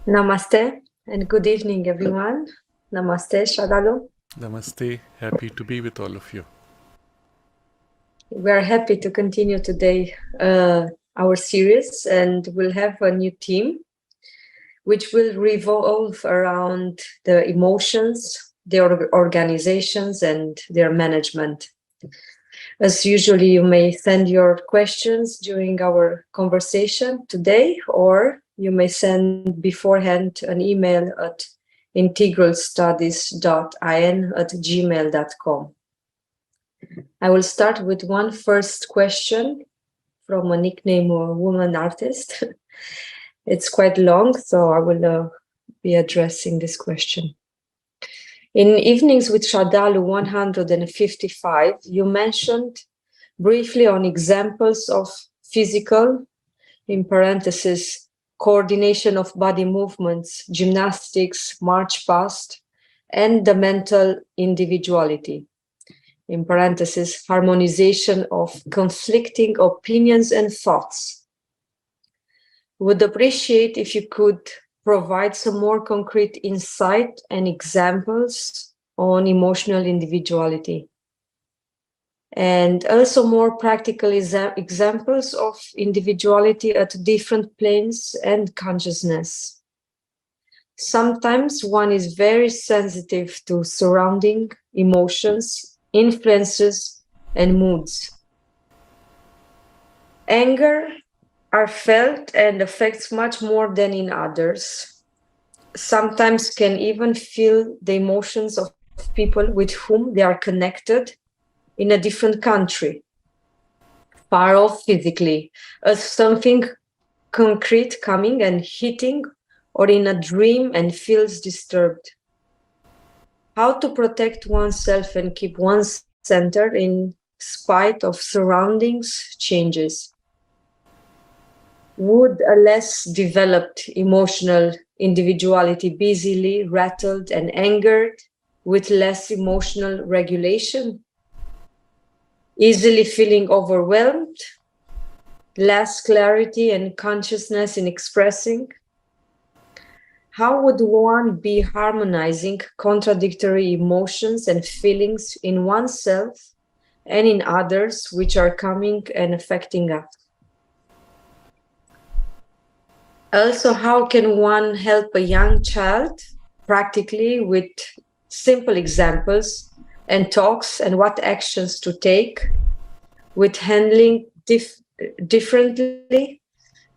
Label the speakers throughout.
Speaker 1: Namaste and good evening, everyone. Namaste, Sraddhalu.
Speaker 2: Namaste, happy to be with all of you.
Speaker 1: We are happy to continue today our series, and we'll have a new theme which will revolve around the emotions, their organizations, and their management. As usually, you may send your questions during our conversation today, or you may send beforehand an email at integralstudies.in@gmail.com. I will start with one first question from a nickname woman artist. It's quite long, so I will be addressing this question. In Evenings with Sraddhalu 155, you mentioned briefly on examples of physical, in parentheses, coordination of body movements, gymnastics, march past, and the mental individuality, in parentheses, harmonization of conflicting opinions and thoughts. Would appreciate if you could provide some more concrete insight and examples on emotional individuality. And also more practical examples of individuality at different planes and consciousness. Sometimes one is very sensitive to surrounding emotions, influences, and moods. Anger are felt and affects much more than in others. Sometimes can even feel the emotions of people with whom they are connected in a different country, far off physically, as something concrete coming and hitting, or in a dream and feels disturbed. How to protect oneself and keep one's center in spite of surroundings changes. Would a less developed emotional individuality be easily rattled and angered with less emotional regulation? Easily feeling overwhelmed? Less clarity and consciousness in expressing? How would one be harmonizing contradictory emotions and feelings in oneself and in others which are coming and affecting us? Also, how can one help a young child practically with simple examples and talks and what actions to take with handling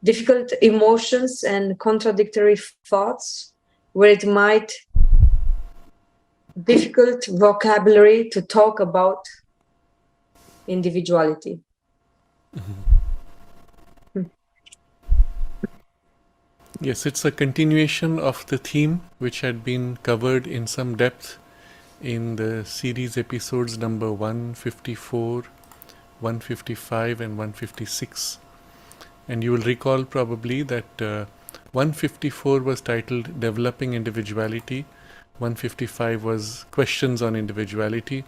Speaker 1: difficult emotions and contradictory thoughts, where it might difficult vocabulary to talk about individuality?
Speaker 2: Yes, it's a continuation of the theme which had been covered in some depth in the series episodes number 154, 155 and 156. And you will recall probably that 154 was titled Developing Individuality, 155 was Questions on Individuality,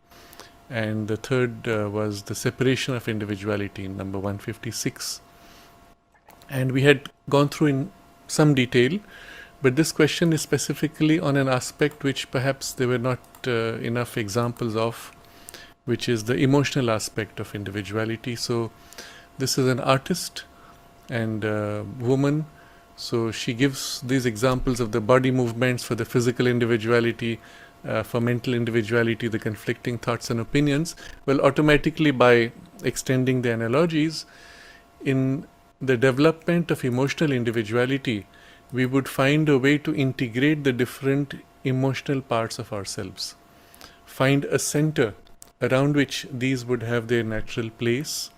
Speaker 2: and the third was the separation of individuality in number 156. And we had gone through in some detail, but this question is specifically on an aspect which perhaps there were not enough examples of, which is the emotional aspect of individuality. So this is an artist and woman, so she gives these examples of the body movements for the physical individuality, for mental individuality, the conflicting thoughts and opinions. Well, automatically by extending the analogies, in the development of emotional individuality, we would find a way to integrate the different emotional parts of ourselves, find a center around which these would have their natural place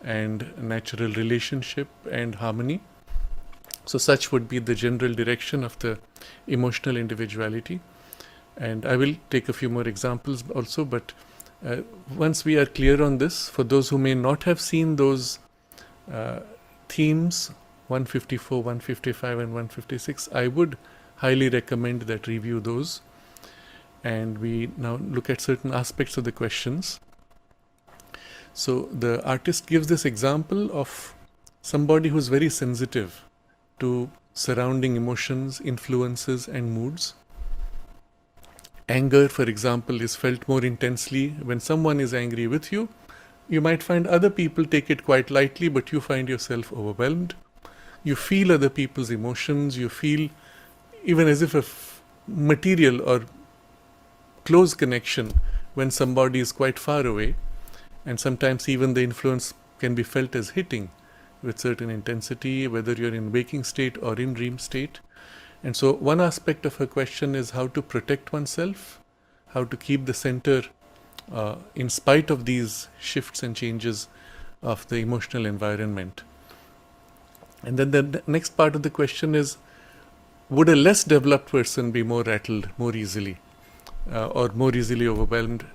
Speaker 2: and natural relationship and harmony. So such would be the general direction of the emotional individuality. And I will take a few more examples also, but once we are clear on this, for those who may not have seen those themes 154, 155 and 156, I would highly recommend that review those. And we now look at certain aspects of the questions. So the artist gives this example of somebody who's very sensitive to surrounding emotions, influences, and moods. Anger, for example, is felt more intensely when someone is angry with you. You might find other people take it quite lightly, but you find yourself overwhelmed. You feel other people's emotions. You feel even as if a material or close connection when somebody is quite far away. And sometimes even the influence can be felt as hitting with certain intensity, whether you're in waking state or in dream state. And so one aspect of her question is how to protect oneself, how to keep the center in spite of these shifts and changes of the emotional environment. And then the next part of the question is, would a less developed person be more rattled more easily or more easily overwhelmed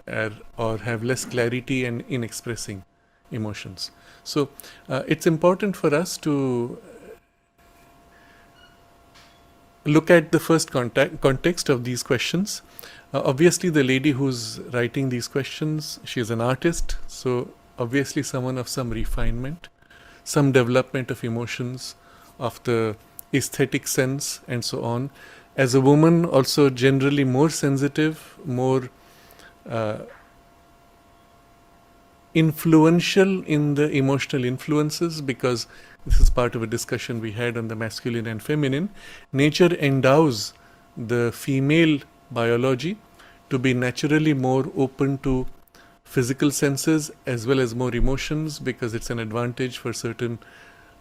Speaker 2: or have less clarity in expressing emotions? So it's important for us to look at the first context of these questions. Obviously, the lady who's writing these questions, she's an artist, so obviously someone of some refinement, some development of emotions, of the aesthetic sense, and so on. As a woman, also generally more sensitive, more influential in the emotional influences, because this is part of a discussion we had on the masculine and feminine. Nature endows the female biology to be naturally more open to physical senses as well as more emotions, because it's an advantage for certain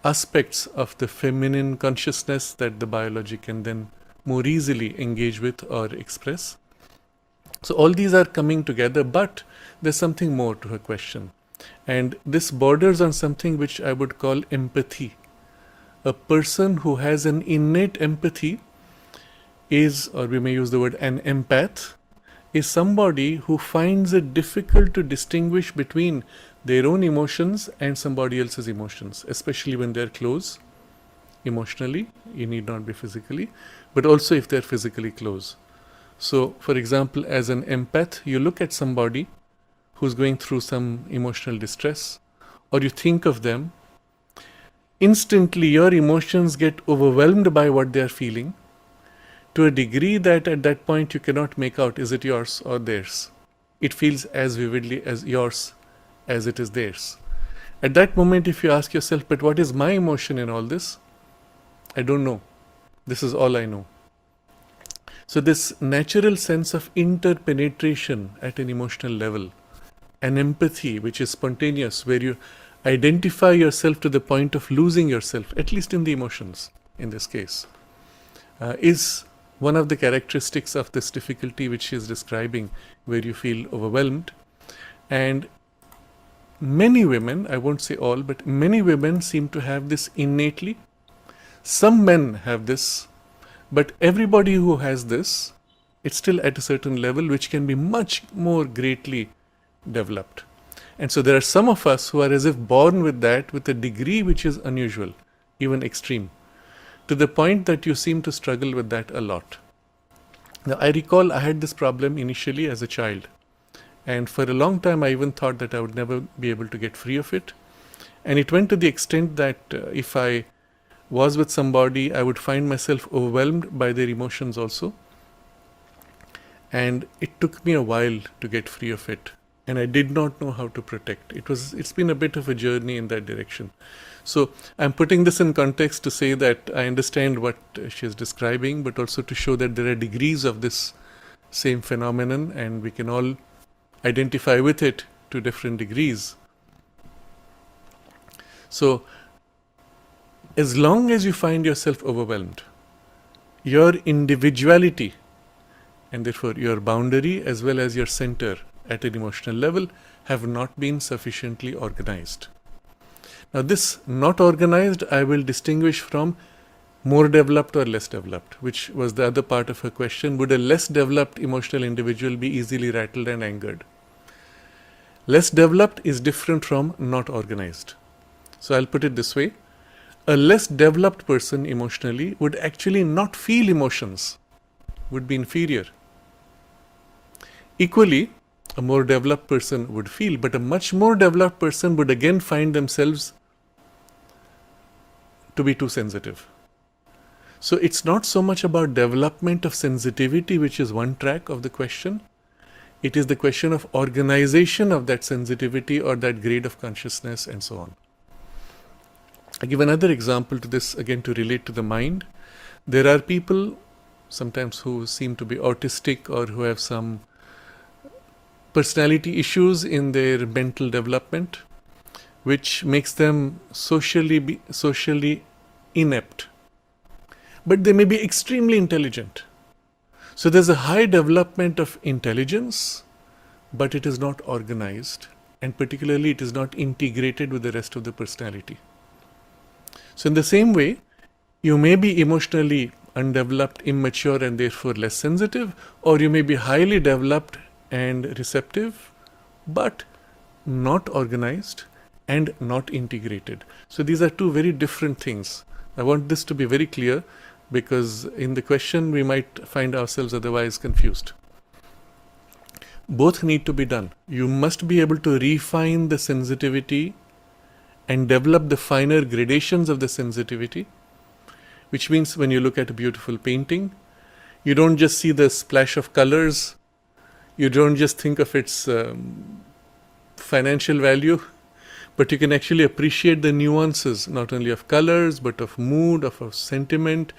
Speaker 2: aspects of the feminine consciousness that the biology can then more easily engage with or express. So all these are coming together, but there's something more to her question. And this borders on something which I would call empathy. A person who has an innate empathy is, or we may use the word an empath, is somebody who finds it difficult to distinguish between their own emotions and somebody else's emotions, especially when they're close emotionally. You need not be physically, but also if they're physically close. So, for example, as an empath, you look at somebody who's going through some emotional distress, or you think of them, instantly your emotions get overwhelmed by what they're feeling, to a degree that at that point you cannot make out, is it yours or theirs? It feels as vividly as yours as it is theirs. At that moment, if you ask yourself, but what is my emotion in all this? I don't know. This is all I know. So this natural sense of interpenetration at an emotional level, an empathy which is spontaneous, where you identify yourself to the point of losing yourself, at least in the emotions in this case, is one of the characteristics of this difficulty which she is describing, where you feel overwhelmed. And many women, I won't say all, but many women seem to have this innately. Some men have this, but everybody who has this, it's still at a certain level which can be much more greatly developed. And so there are some of us who are as if born with that, with a degree which is unusual, even extreme, to the point that you seem to struggle with that a lot. Now, I recall I had this problem initially as a child, and for a long time I even thought that I would never be able to get free of it. And it went to the extent that if I was with somebody, I would find myself overwhelmed by their emotions also. And it took me a while to get free of it. And I did not know how to protect. It's been a bit of a journey in that direction. So I'm putting this in context to say that I understand what she is describing, but also to show that there are degrees of this same phenomenon, and we can all identify with it to different degrees. So as long as you find yourself overwhelmed, your individuality, and therefore your boundary as well as your center at an emotional level, have not been sufficiently organized. Now this not organized I will distinguish from more developed or less developed, which was the other part of her question. Would a less developed emotional individual be easily rattled and angered? Less developed is different from not organized. So I'll put it this way. A less developed person emotionally would actually not feel emotions, would be inferior. Equally, a more developed person would feel, but a much more developed person would again find themselves to be too sensitive. So it's not so much about development of sensitivity, which is one track of the question. It is the question of organization of that sensitivity or that grade of consciousness and so on. I give another example to this, again to relate to the mind. There are people sometimes who seem to be autistic or who have some personality issues in their mental development, which makes them socially inept. But they may be extremely intelligent. So there's a high development of intelligence, but it is not organized, and particularly it is not integrated with the rest of the personality. So in the same way, you may be emotionally undeveloped, immature, and therefore less sensitive, or you may be highly developed and receptive, but not organized and not integrated. So these are two very different things. I want this to be very clear, because in the question we might find ourselves otherwise confused. Both need to be done. You must be able to refine the sensitivity and develop the finer gradations of the sensitivity, which means when you look at a beautiful painting, you don't just see the splash of colors, you don't just think of its financial value, but you can actually appreciate the nuances, not only of colors, but of mood, of sentiment,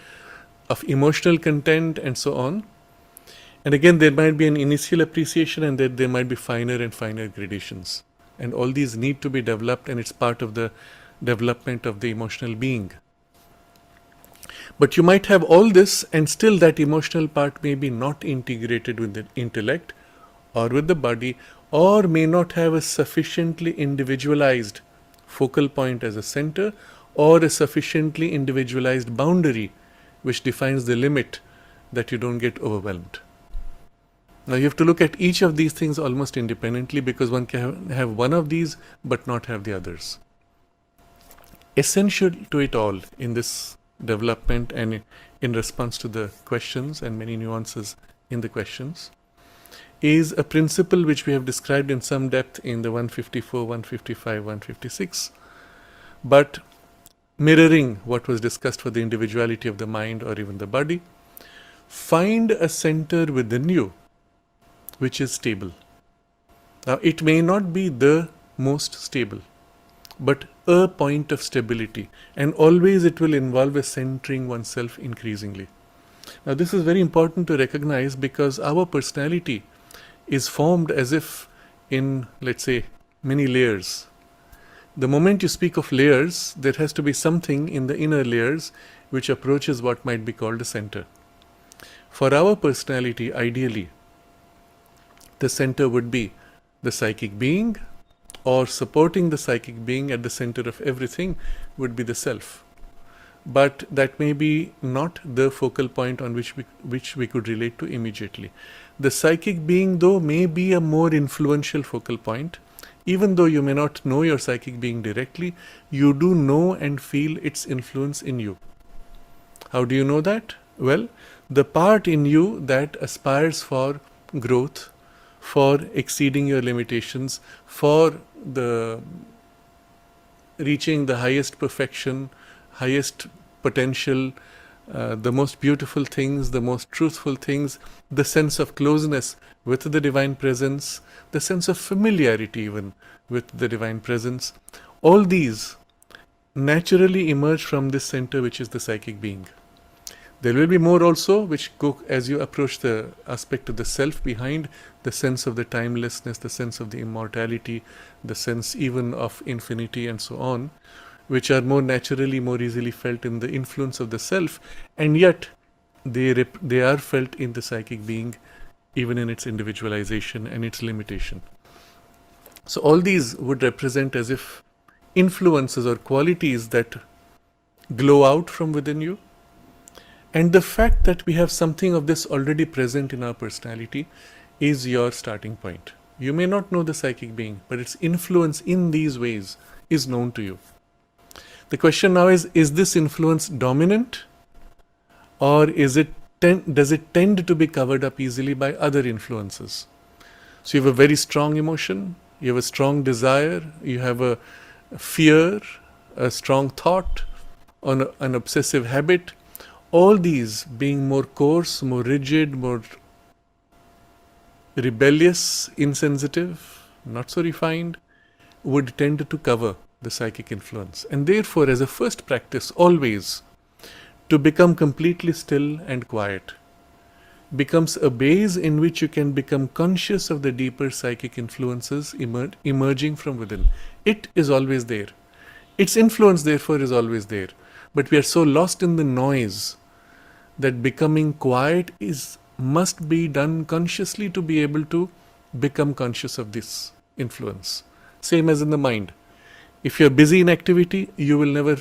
Speaker 2: of emotional content, and so on. And again, there might be an initial appreciation, and then there might be finer and finer gradations. And all these need to be developed, and it's part of the development of the emotional being. But you might have all this, and still that emotional part may be not integrated with the intellect or with the body, or may not have a sufficiently individualized focal point as a center, or a sufficiently individualized boundary which defines the limit that you don't get overwhelmed. Now you have to look at each of these things almost independently, because one can have one of these but not have the others. Essential to it all in this development and in response to the questions and many nuances in the questions is a principle which we have described in some depth in the 154, 155, 156, but mirroring what was discussed for the individuality of the mind or even the body. Find a center within you which is stable. Now, it may not be the most stable, but a point of stability, and always it will involve a centering oneself increasingly. Now, this is very important to recognize, because our personality is formed as if in, let's say, many layers. The moment you speak of layers, there has to be something in the inner layers which approaches what might be called a center. For our personality, ideally, the center would be the psychic being, or supporting the psychic being at the center of everything would be the self. But that may be not the focal point on which we could relate to immediately. The psychic being, though, may be a more influential focal point. Even though you may not know your psychic being directly, you do know and feel its influence in you. How do you know that? Well, the part in you that aspires for growth, for exceeding your limitations, for the reaching the highest perfection, highest potential, the most beautiful things, the most truthful things, the sense of closeness with the divine presence, the sense of familiarity even with the divine presence. All these naturally emerge from this center, which is the psychic being. There will be more also which go as you approach the aspect of the self behind, the sense of the timelessness, the sense of the immortality, the sense even of infinity and so on, which are more naturally, more easily felt in the influence of the self, and yet they are felt in the psychic being, even in its individualization and its limitation. So all these would represent as if influences or qualities that glow out from within you. And the fact that we have something of this already present in our personality is your starting point. You may not know the psychic being, but its influence in these ways is known to you. The question now is this influence dominant, or does it tend to be covered up easily by other influences? So you have a very strong emotion, you have a strong desire, you have a fear, a strong thought, an obsessive habit. All these being more coarse, more rigid, more rebellious, insensitive, not so refined, would tend to cover the psychic influence. And therefore, as a first practice, always to become completely still and quiet becomes a base in which you can become conscious of the deeper psychic influences emerging from within. It is always there. Its influence, therefore, is always there. But we are so lost in the noise that becoming quiet must be done consciously to be able to become conscious of this influence. Same as in the mind. If you're busy in activity, you will never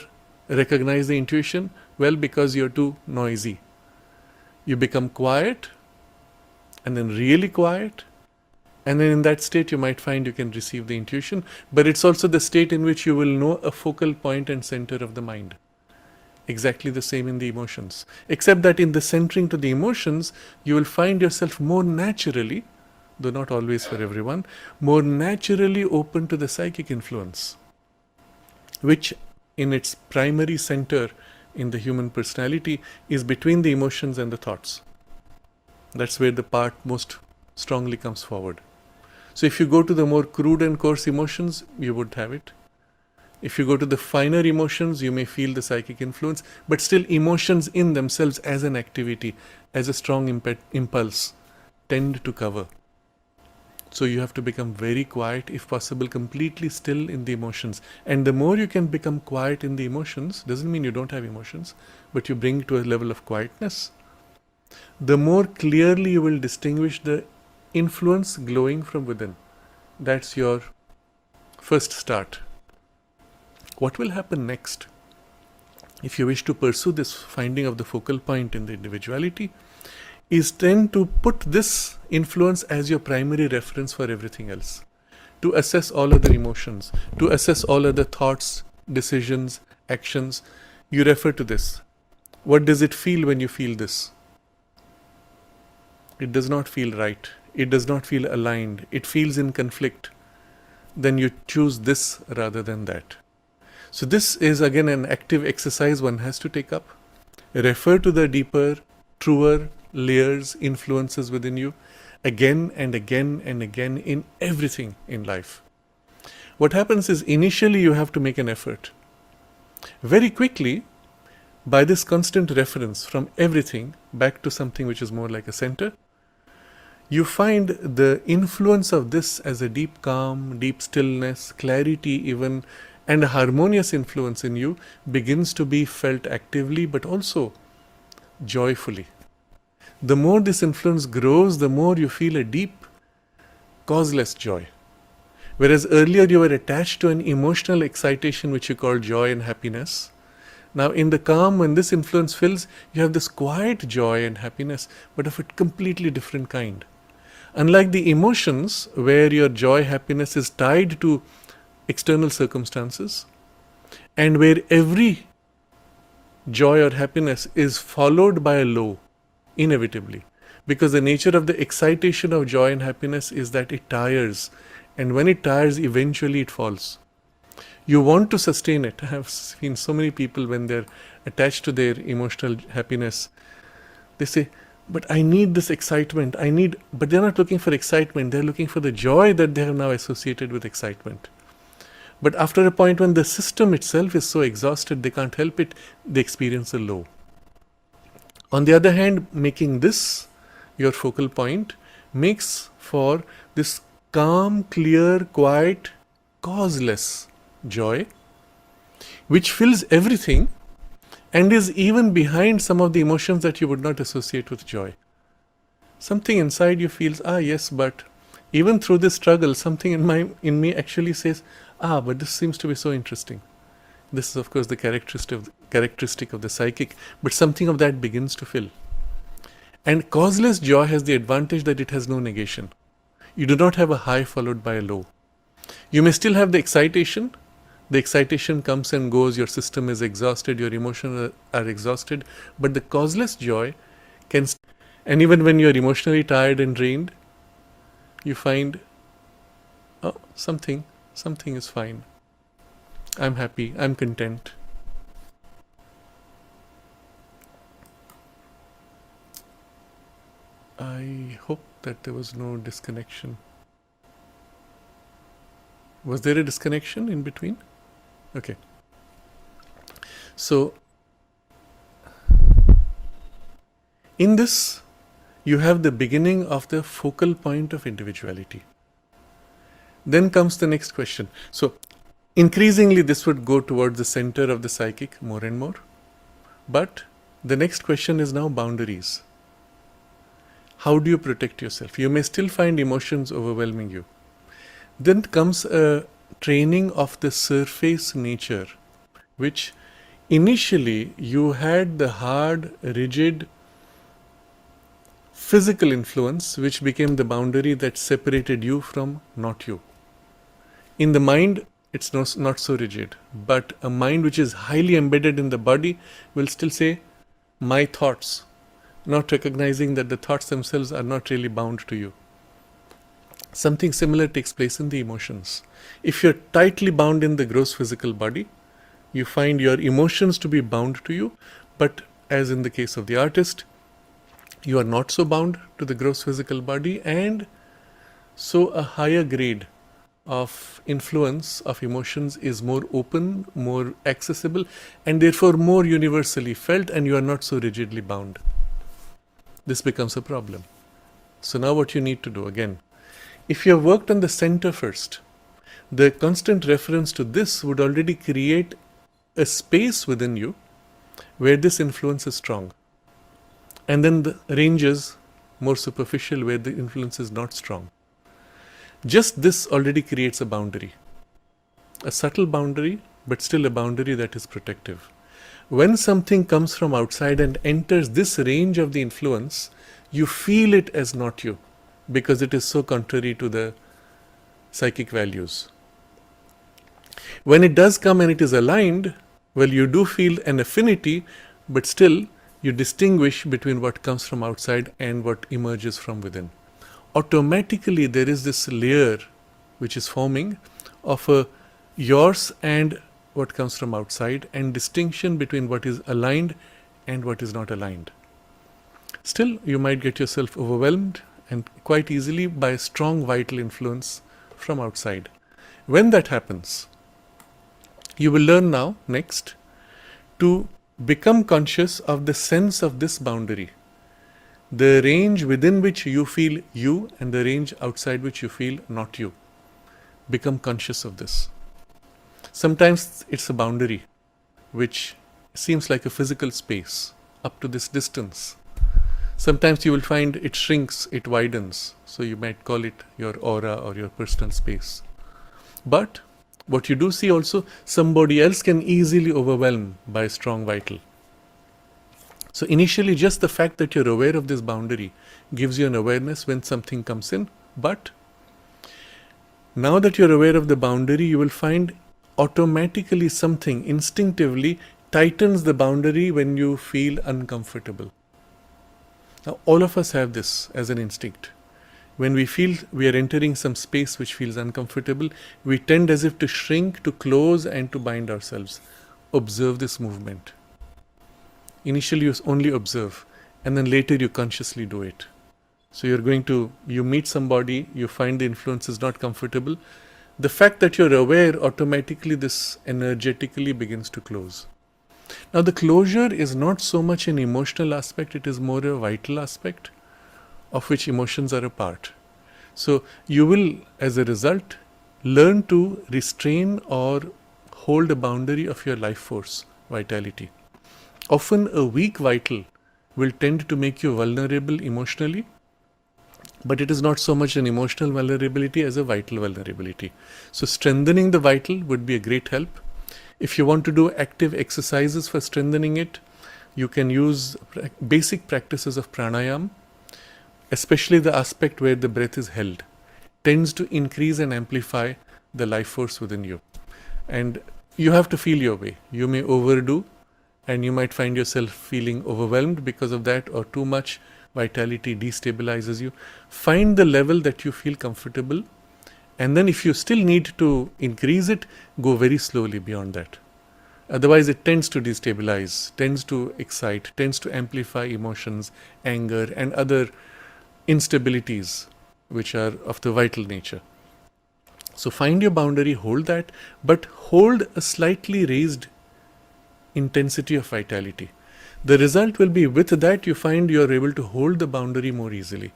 Speaker 2: recognize the intuition, well, because you're too noisy. You become quiet, and then really quiet, and then in that state you might find you can receive the intuition, but it's also the state in which you will know a focal point and center of the mind. Exactly the same in the emotions, except that in the centering to the emotions, you will find yourself more naturally, though not always for everyone, more naturally open to the psychic influence, which in its primary center in the human personality is between the emotions and the thoughts. That's where the part most strongly comes forward. So if you go to the more crude and coarse emotions, you would have it. If you go to the finer emotions, you may feel the psychic influence, but still emotions in themselves as an activity, as a strong impulse, tend to cover. So you have to become very quiet, if possible, completely still in the emotions. And the more you can become quiet in the emotions, doesn't mean you don't have emotions, but you bring to a level of quietness, the more clearly you will distinguish the influence glowing from within. That's your first start. What will happen next? If you wish to pursue this finding of the focal point in the individuality, is then to put this influence as your primary reference for everything else. To assess all other emotions, to assess all other thoughts, decisions, actions, you refer to this. What does it feel when you feel this? It does not feel right. It does not feel aligned. It feels in conflict. Then you choose this rather than that. So this is again an active exercise one has to take up. Refer to the deeper, truer layers, influences within you again and again and again in everything in life. What happens is initially you have to make an effort. Very quickly, by this constant reference from everything back to something which is more like a center, you find the influence of this as a deep calm, deep stillness, clarity even, and a harmonious influence in you begins to be felt actively but also joyfully. The more this influence grows, the more you feel a deep, causeless joy. Whereas earlier you were attached to an emotional excitation which you call joy and happiness. Now in the calm, when this influence fills, you have this quiet joy and happiness, but of a completely different kind. Unlike the emotions, where your joy, happiness is tied to external circumstances, and where every joy or happiness is followed by a low, inevitably. Because the nature of the excitation of joy and happiness is that it tires, and when it tires, eventually it falls. You want to sustain it. I have seen so many people when they're attached to their emotional happiness, they say, but I need this excitement, but they're not looking for excitement, they're looking for the joy that they have now associated with excitement. But after a point when the system itself is so exhausted, they can't help it, they experience a low. On the other hand, making this your focal point makes for this calm, clear, quiet, causeless joy, which fills everything and is even behind some of the emotions that you would not associate with joy. Something inside you feels, yes, but even through this struggle, something in me actually says, but this seems to be so interesting. This is, of course, the characteristic of the psychic, but something of that begins to fill. And causeless joy has the advantage that it has no negation. You do not have a high followed by a low. You may still have the excitation. The excitation comes and goes, your system is exhausted, your emotions are exhausted, but the causeless joy can, and even when you are emotionally tired and drained, you find, something is fine. I'm happy, I'm content. I hope that there was no disconnection. Was there a disconnection in between? Okay. So, in this, you have the beginning of the focal point of individuality. Then comes the next question. So, increasingly, this would go towards the center of the psychic more and more. But the next question is now boundaries. How do you protect yourself? You may still find emotions overwhelming you. Then comes a training of the surface nature, which initially you had the hard, rigid, physical influence, which became the boundary that separated you from not you. In the mind, it's not so rigid, but a mind which is highly embedded in the body will still say, my thoughts, not recognizing that the thoughts themselves are not really bound to you. Something similar takes place in the emotions. If you're tightly bound in the gross physical body, you find your emotions to be bound to you, but as in the case of the artist, you are not so bound to the gross physical body, and so a higher grade of influence of emotions is more open, more accessible, and therefore more universally felt, and you are not so rigidly bound. This becomes a problem. So now what you need to do, again, if you have worked on the center first, the constant reference to this would already create a space within you where this influence is strong. And then the ranges more superficial where the influence is not strong. Just this already creates a boundary. A subtle boundary, but still a boundary that is protective. When something comes from outside and enters this range of the influence, you feel it as not you, because it is so contrary to the psychic values. When it does come and it is aligned, well, you do feel an affinity, but still you distinguish between what comes from outside and what emerges from within. Automatically there is this layer which is forming of a yours and what comes from outside, and distinction between what is aligned and what is not aligned. Still, you might get yourself overwhelmed and quite easily by a strong vital influence from outside. When that happens, you will learn now, next, to become conscious of the sense of this boundary. The range within which you feel you and the range outside which you feel not you. Become conscious of this. Sometimes it's a boundary which seems like a physical space up to this distance. Sometimes you will find it shrinks, it widens. So you might call it your aura or your personal space. But what you do see also, somebody else can easily overwhelm by a strong vital. So initially just the fact that you're aware of this boundary gives you an awareness when something comes in. But now that you're aware of the boundary, you will find automatically something instinctively tightens the boundary when you feel uncomfortable. Now all of us have this as an instinct. When we feel we are entering some space which feels uncomfortable, we tend as if to shrink, to close and to bind ourselves. Observe this movement. Initially you only observe, and then later you consciously do it. So you meet somebody, you find the influence is not comfortable. The fact that you're aware, automatically this energetically begins to close. Now the closure is not so much an emotional aspect, it is more a vital aspect of which emotions are a part. So you will, as a result, learn to restrain or hold a boundary of your life force, vitality. Often a weak vital will tend to make you vulnerable emotionally, but it is not so much an emotional vulnerability as a vital vulnerability. So strengthening the vital would be a great help. If you want to do active exercises for strengthening it, you can use basic practices of pranayama, especially the aspect where the breath is held, tends to increase and amplify the life force within you. And you have to feel your way. You may overdo, and you might find yourself feeling overwhelmed because of that, or too much vitality destabilizes you. Find the level that you feel comfortable, and then if you still need to increase it, go very slowly beyond that. Otherwise it tends to destabilize, tends to excite, tends to amplify emotions, anger and other instabilities which are of the vital nature. So find your boundary, hold that, but hold a slightly raised intensity of vitality. The result will be with that you find you are able to hold the boundary more easily.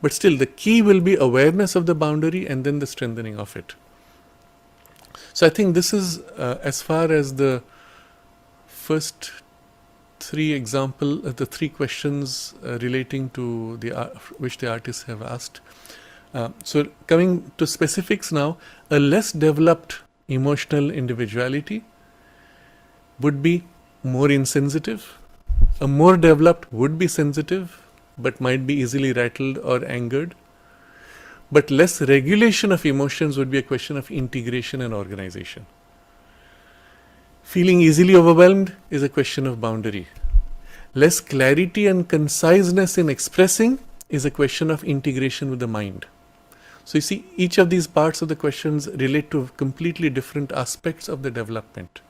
Speaker 2: But still, the key will be awareness of the boundary and then the strengthening of it. So I think this is as far as the first the three questions relating to which the artists have asked. So coming to specifics now, a less developed emotional individuality would be more insensitive. A more developed would be sensitive, but might be easily rattled or angered. But less regulation of emotions would be a question of integration and organization. Feeling easily overwhelmed is a question of boundary. Less clarity and conciseness in expressing is a question of integration with the mind. So you see, each of these parts of the questions relate to completely different aspects of the development.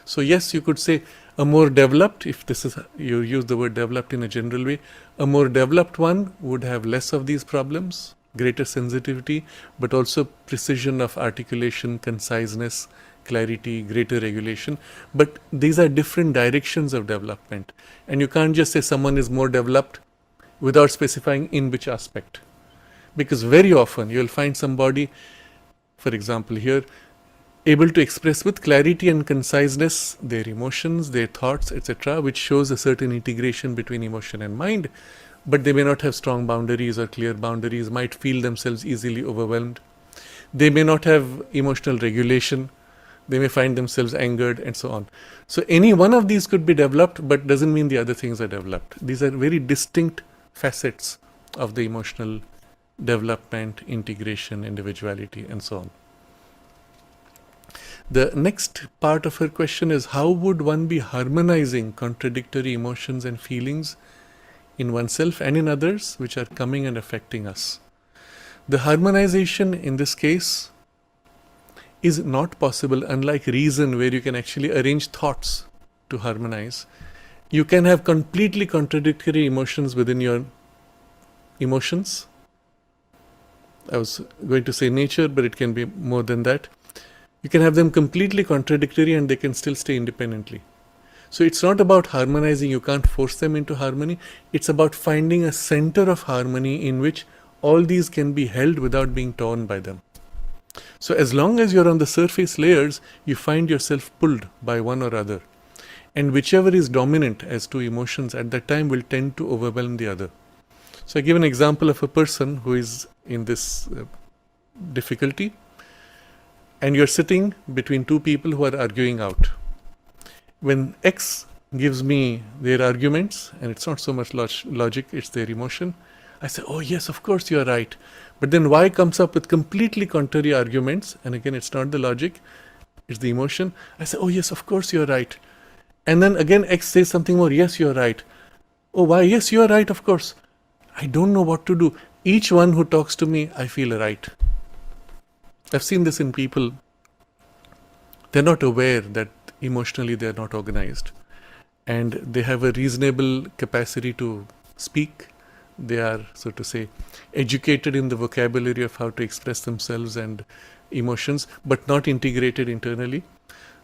Speaker 2: So yes, you could say a more developed, if this is, you use the word developed in a general way, a more developed one would have less of these problems, greater sensitivity, but also precision of articulation, conciseness, clarity, greater regulation. But these are different directions of development. And you can't just say someone is more developed without specifying in which aspect. Because very often you'll find somebody, for example here, able to express with clarity and conciseness their emotions, their thoughts, etc., which shows a certain integration between emotion and mind, but they may not have strong boundaries or clear boundaries, might feel themselves easily overwhelmed. They may not have emotional regulation, they may find themselves angered, and so on. So any one of these could be developed, but doesn't mean the other things are developed. These are very distinct facets of the emotional development, integration, individuality, and so on. The next part of her question is, how would one be harmonizing contradictory emotions and feelings in oneself and in others which are coming and affecting us? The harmonization in this case is not possible, unlike reason, where you can actually arrange thoughts to harmonize. You can have completely contradictory emotions within your emotions. I was going to say nature, but it can be more than that. You can have them completely contradictory and they can still stay independently. So it's not about harmonizing, you can't force them into harmony. It's about finding a center of harmony in which all these can be held without being torn by them. So as long as you're on the surface layers, you find yourself pulled by one or other. And whichever is dominant as to emotions at that time will tend to overwhelm the other. So I give an example of a person who is in this difficulty, and you're sitting between two people who are arguing out. When X gives me their arguments, and it's not so much logic, it's their emotion, I say, oh yes, of course you're right. But then Y comes up with completely contrary arguments, and again it's not the logic, it's the emotion. I say, oh yes, of course you're right. And then again X says something more, yes, you're right. Oh, Y, yes, you're right, of course. I don't know what to do. Each one who talks to me, I feel right. I've seen this in people. They're not aware that emotionally they're not organized. And they have a reasonable capacity to speak. They are, so to say, educated in the vocabulary of how to express themselves and emotions, but not integrated internally.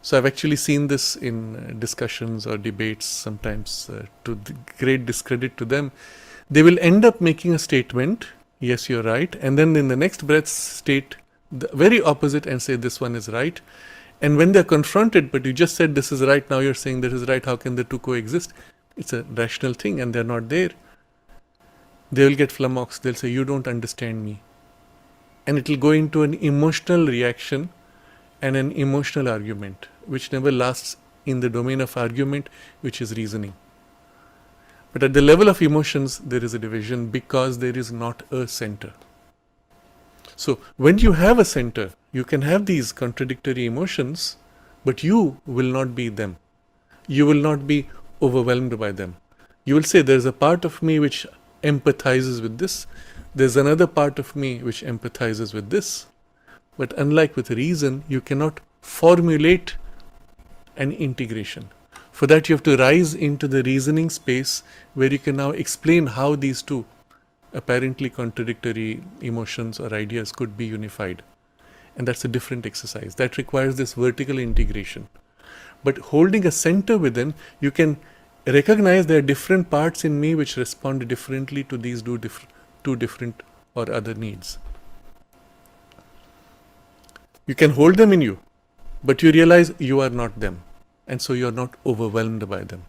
Speaker 2: So I've actually seen this in discussions or debates sometimes to great discredit to them. They will end up making a statement, yes, you're right, and then in the next breath state the very opposite and say this one is right. And when they're confronted, but you just said this is right, now you're saying this is right, how can the two coexist? It's a rational thing and they're not there. They will get flummoxed, they'll say, you don't understand me. And it will go into an emotional reaction and an emotional argument, which never lasts in the domain of argument, which is reasoning. But at the level of emotions, there is a division because there is not a center. So when you have a center, you can have these contradictory emotions, but you will not be them. You will not be overwhelmed by them. You will say, there's a part of me which empathizes with this. There's another part of me which empathizes with this. But unlike with reason, you cannot formulate an integration. For that, you have to rise into the reasoning space where you can now explain how these two apparently contradictory emotions or ideas could be unified. And that's a different exercise. That requires this vertical integration. But holding a center within, you can recognize there are different parts in me which respond differently to these two different or other needs. You can hold them in you, but you realize you are not them, and so you are not overwhelmed by them.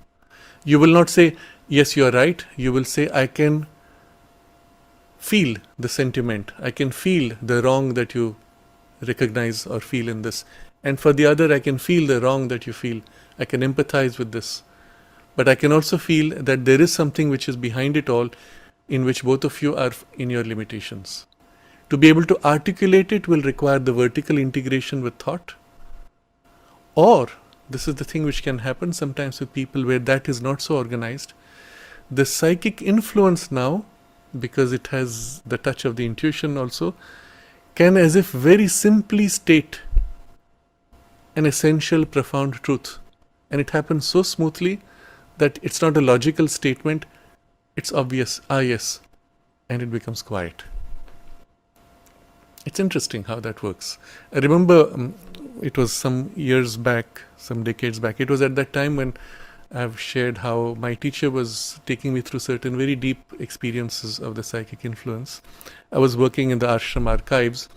Speaker 2: You will not say, yes, you are right. You will say, I can feel the sentiment. I can feel the wrong that you recognize or feel in this. And for the other, I can feel the wrong that you feel. I can empathize with this. But I can also feel that there is something which is behind it all, in which both of you are in your limitations. To be able to articulate it will require the vertical integration with thought. Or, this is the thing which can happen sometimes with people where that is not so organized. The psychic influence now, because it has the touch of the intuition also, can as if very simply state an essential, profound truth. And it happens so smoothly that it's not a logical statement, it's obvious, yes, and it becomes quiet. It's interesting how that works. I remember it was some years back, some decades back, it was at that time when I've shared how my teacher was taking me through certain very deep experiences of the psychic influence. I was working in the ashram archives,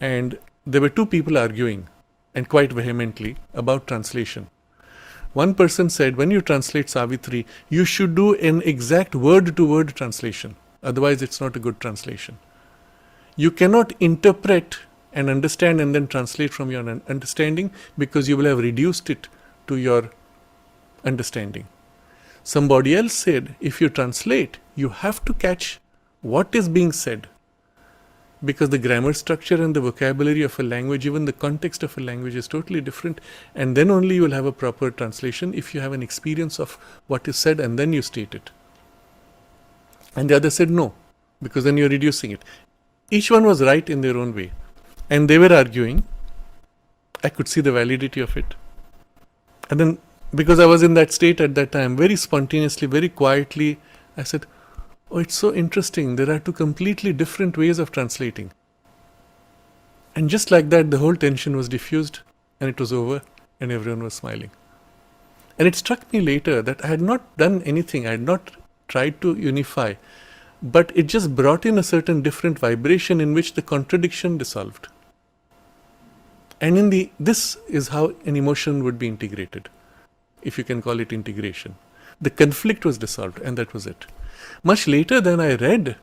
Speaker 2: and there were two people arguing, and quite vehemently, about translation. One person said, when you translate Savitri, you should do an exact word-to-word translation. Otherwise, it's not a good translation. You cannot interpret and understand and then translate from your understanding, because you will have reduced it to your understanding. Somebody else said, if you translate, you have to catch what is being said, because the grammar structure and the vocabulary of a language, even the context of a language, is totally different, and then only you will have a proper translation if you have an experience of what is said and then you state it. And the other said no, because then you're reducing it. Each one was right in their own way, and they were arguing. I could see the validity of it. And then, because I was in that state at that time, very spontaneously, very quietly, I said, oh, it's so interesting. There are two completely different ways of translating. And just like that, the whole tension was diffused, and it was over, and everyone was smiling. And it struck me later that I had not done anything. I had not tried to unify, but it just brought in a certain different vibration in which the contradiction dissolved. And this is how an emotion would be integrated, if you can call it integration. The conflict was dissolved, and that was it. Much later, then I read,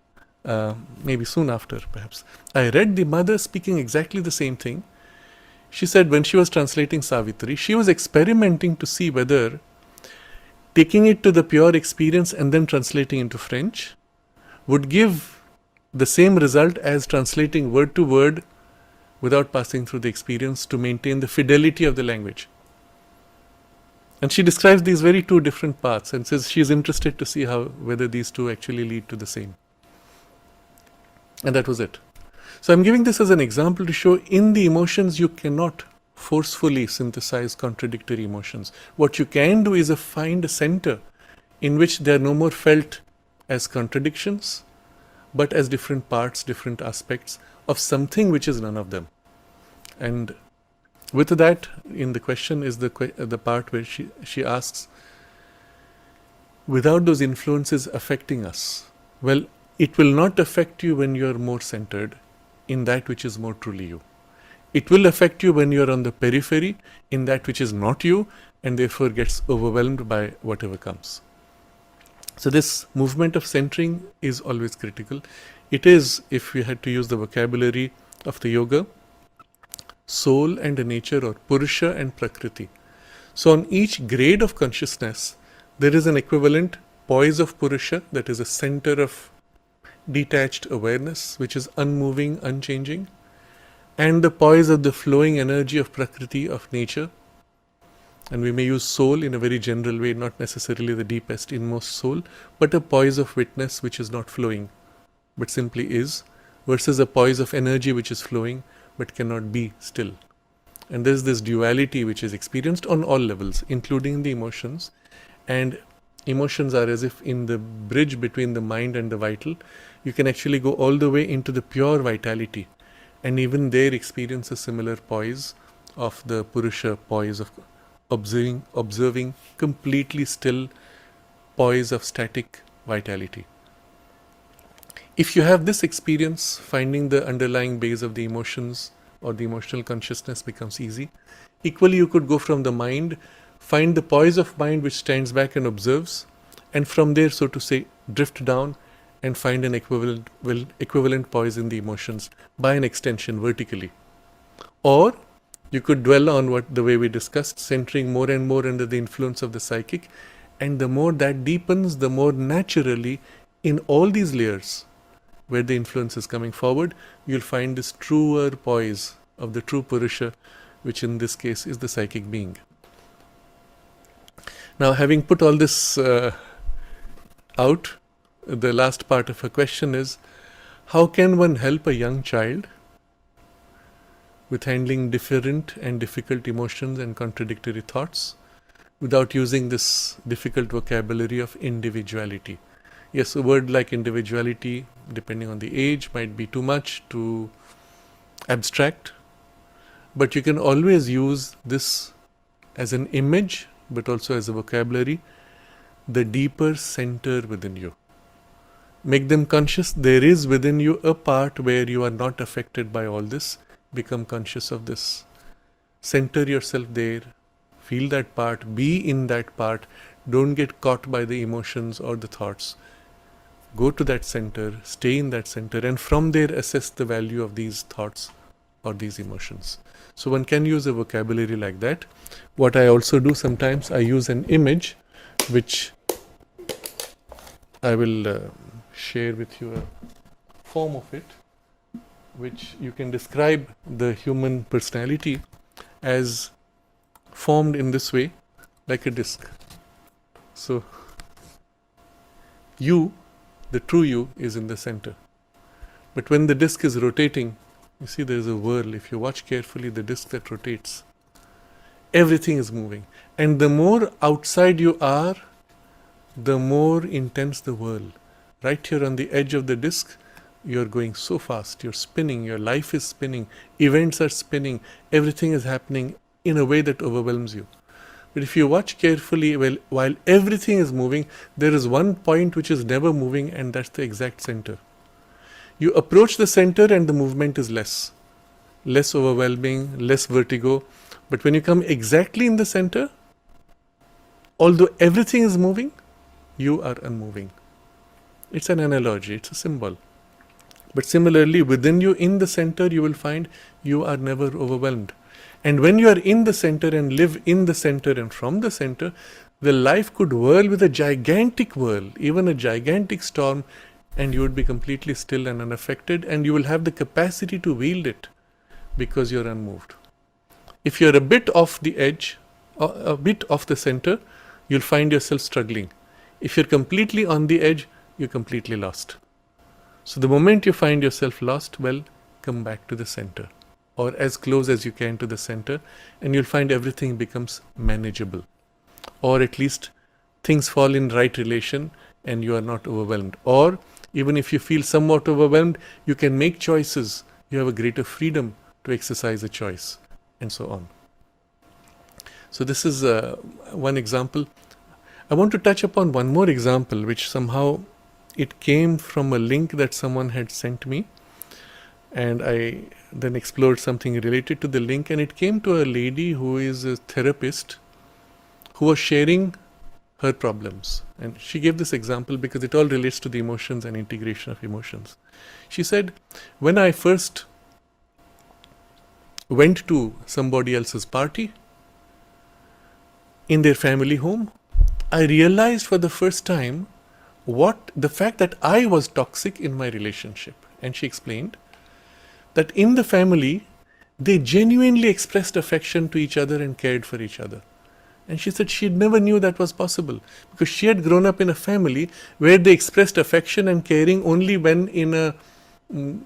Speaker 2: maybe soon after perhaps, I read the mother speaking exactly the same thing. She said when she was translating Savitri, she was experimenting to see whether taking it to the pure experience and then translating into French would give the same result as translating word to word without passing through the experience, to maintain the fidelity of the language. And she describes these very two different paths and says she is interested to see whether these two actually lead to the same. And that was it. So I'm giving this as an example to show in the emotions you cannot forcefully synthesize contradictory emotions. What you can do is find a center in which they are no more felt as contradictions, but as different parts, different aspects of something which is none of them. And with that, in the question is the part where she asks, without those influences affecting us, well, it will not affect you when you are more centered in that which is more truly you. It will affect you when you are on the periphery in that which is not you, and therefore gets overwhelmed by whatever comes. So this movement of centering is always critical. It is, if we had to use the vocabulary of the yoga, soul and nature, or Purusha and Prakriti. So on each grade of consciousness, there is an equivalent poise of Purusha, that is a center of detached awareness, which is unmoving, unchanging, and the poise of the flowing energy of Prakriti, of nature. And we may use soul in a very general way, not necessarily the deepest, inmost soul, but a poise of witness which is not flowing, but simply is, versus a poise of energy which is flowing, but cannot be still. And there's this duality which is experienced on all levels, including the emotions. And emotions are as if in the bridge between the mind and the vital, you can actually go all the way into the pure vitality, and even there experience a similar poise of the Purusha, poise of observing completely still, poise of static vitality. If you have this experience, finding the underlying base of the emotions or the emotional consciousness becomes easy. Equally, you could go from the mind, find the poise of mind which stands back and observes, and from there, so to say, drift down and find an equivalent poise in the emotions by an extension vertically. Or you could dwell on the way we discussed, centering more and more under the influence of the psychic, and the more that deepens, the more naturally in all these layers where the influence is coming forward, you'll find this truer poise of the true Purusha, which in this case is the psychic being. Now, having put all this out, the last part of her question is, how can one help a young child with handling different and difficult emotions and contradictory thoughts without using this difficult vocabulary of individuality? Yes, a word like individuality, depending on the age, might be too much, too abstract, but you can always use this as an image, but also as a vocabulary, the deeper center within you. Make them conscious there is within you a part where you are not affected by all this. Become conscious of this. Center yourself there. Feel that part. Be in that part. Don't get caught by the emotions or the thoughts. Go to that center, stay in that center, and from there assess the value of these thoughts or these emotions. So one can use a vocabulary like that. What I also do sometimes, I use an image which I will share with you a form of it, which you can describe the human personality as formed in this way, like a disc. So you, the true you, is in the center. But when the disc is rotating, you see there is a whirl. If you watch carefully, the disc that rotates, everything is moving. And the more outside you are, the more intense the whirl. Right here on the edge of the disc, you're going so fast, you're spinning, your life is spinning, events are spinning, everything is happening in a way that overwhelms you. But if you watch carefully, while everything is moving, there is one point which is never moving, and that's the exact center. You approach the center and the movement is less overwhelming, less vertigo. But when you come exactly in the center, although everything is moving, you are unmoving. It's an analogy, it's a symbol. But similarly, within you, in the center, you will find you are never overwhelmed. And when you are in the center and live in the center and from the center, the life could whirl with a gigantic whirl, even a gigantic storm, and you would be completely still and unaffected, and you will have the capacity to wield it because you're unmoved. If you're a bit off the edge, a bit off the center, you'll find yourself struggling. If you're completely on the edge, you're completely lost. So the moment you find yourself lost, well, come back to the center, or as close as you can to the center, and you'll find everything becomes manageable, or at least things fall in right relation and you are not overwhelmed. Or even if you feel somewhat overwhelmed, you can make choices. You have a greater freedom to exercise a choice, and so on. So this is one example. I want to touch upon one more example, which somehow it came from a link that someone had sent me, and I then explored something related to the link, and it came to a lady who is a therapist who was sharing her problems. And she gave this example because it all relates to the emotions and integration of emotions. She said, when I first went to somebody else's party in their family home, I realized for the first time the fact that I was toxic in my relationship. And she explained that in the family, they genuinely expressed affection to each other and cared for each other. And she said she never knew that was possible because she had grown up in a family where they expressed affection and caring only when in a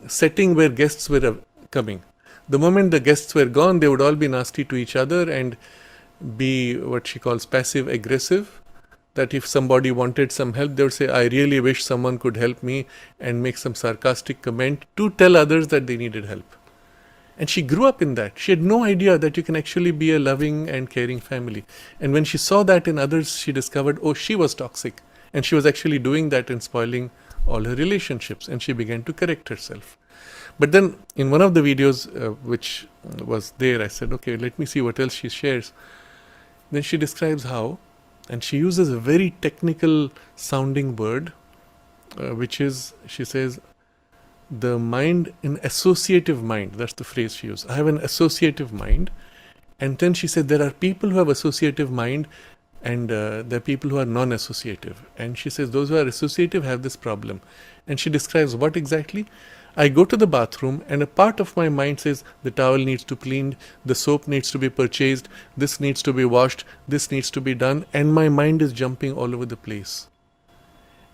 Speaker 2: setting where guests were coming. The moment the guests were gone, they would all be nasty to each other and be what she calls passive aggressive, that if somebody wanted some help, they would say, I really wish someone could help me, and make some sarcastic comment to tell others that they needed help. And she grew up in that. She had no idea that you can actually be a loving and caring family. And when she saw that in others, she discovered, oh, she was toxic. And she was actually doing that and spoiling all her relationships. And she began to correct herself. But then in one of the videos which was there, I said, okay, let me see what else she shares. Then she describes how, and she uses a very technical sounding word, which is, she says, the mind, an associative mind. That's the phrase she used. I have an associative mind. And then she said there are people who have associative mind, and there are people who are non-associative. And she says those who are associative have this problem. And she describes what exactly? I go to the bathroom and a part of my mind says the towel needs to be cleaned, the soap needs to be purchased, this needs to be washed, this needs to be done, and my mind is jumping all over the place.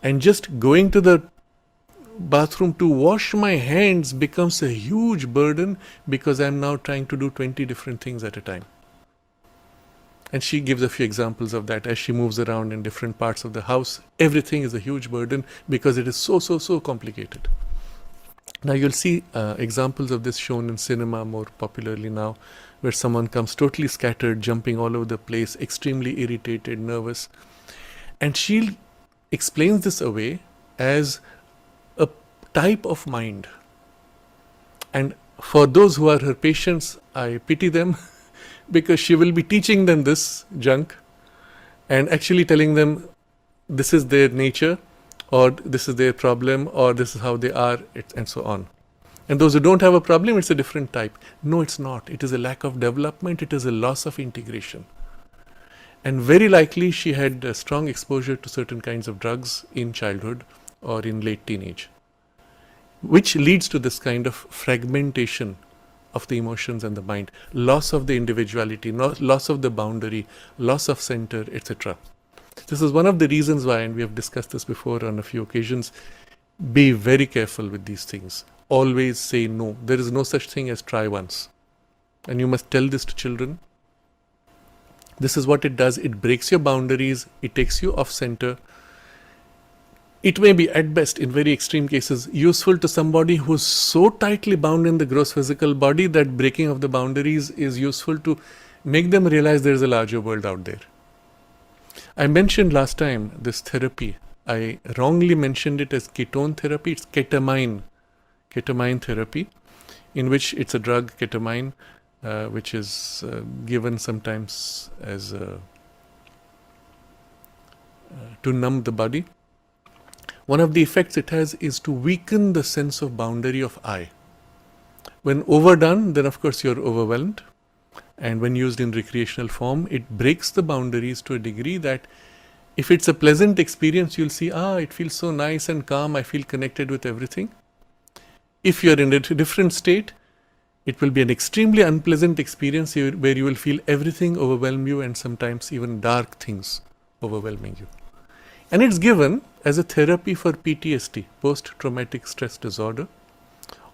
Speaker 2: And just going to the bathroom to wash my hands becomes a huge burden because I'm now trying to do 20 different things at a time. And she gives a few examples of that as she moves around in different parts of the house. Everything is a huge burden because it is so complicated. Now you'll see examples of this shown in cinema more popularly now, where someone comes totally scattered, jumping all over the place, extremely irritated, nervous. And she explains this away as a type of mind. And for those who are her patients, I pity them because she will be teaching them this junk and actually telling them this is their nature, or this is their problem, or this is how they are, and so on. And those who don't have a problem, it's a different type. No, it's not. It is a lack of development. It is a loss of integration. And very likely she had a strong exposure to certain kinds of drugs in childhood or in late teenage, which leads to this kind of fragmentation of the emotions and the mind, loss of the individuality, loss of the boundary, loss of center, etc. This is one of the reasons why, and we have discussed this before on a few occasions, be very careful with these things. Always say no. There is no such thing as try once. And you must tell this to children. This is what it does. It breaks your boundaries. It takes you off center. It may be, at best, in very extreme cases, useful to somebody who is so tightly bound in the gross physical body that breaking of the boundaries is useful to make them realize there is a larger world out there. I mentioned last time this therapy. I wrongly mentioned it as ketone therapy. It's ketamine therapy, in which it's a drug, ketamine, which is given sometimes as to numb the body. One of the effects it has is to weaken the sense of boundary of I. When overdone, then of course you're overwhelmed. And when used in recreational form, it breaks the boundaries to a degree that if it's a pleasant experience, you'll see, it feels so nice and calm, I feel connected with everything. If you're in a different state, it will be an extremely unpleasant experience where you will feel everything overwhelm you and sometimes even dark things overwhelming you. And it's given as a therapy for PTSD, post-traumatic stress disorder,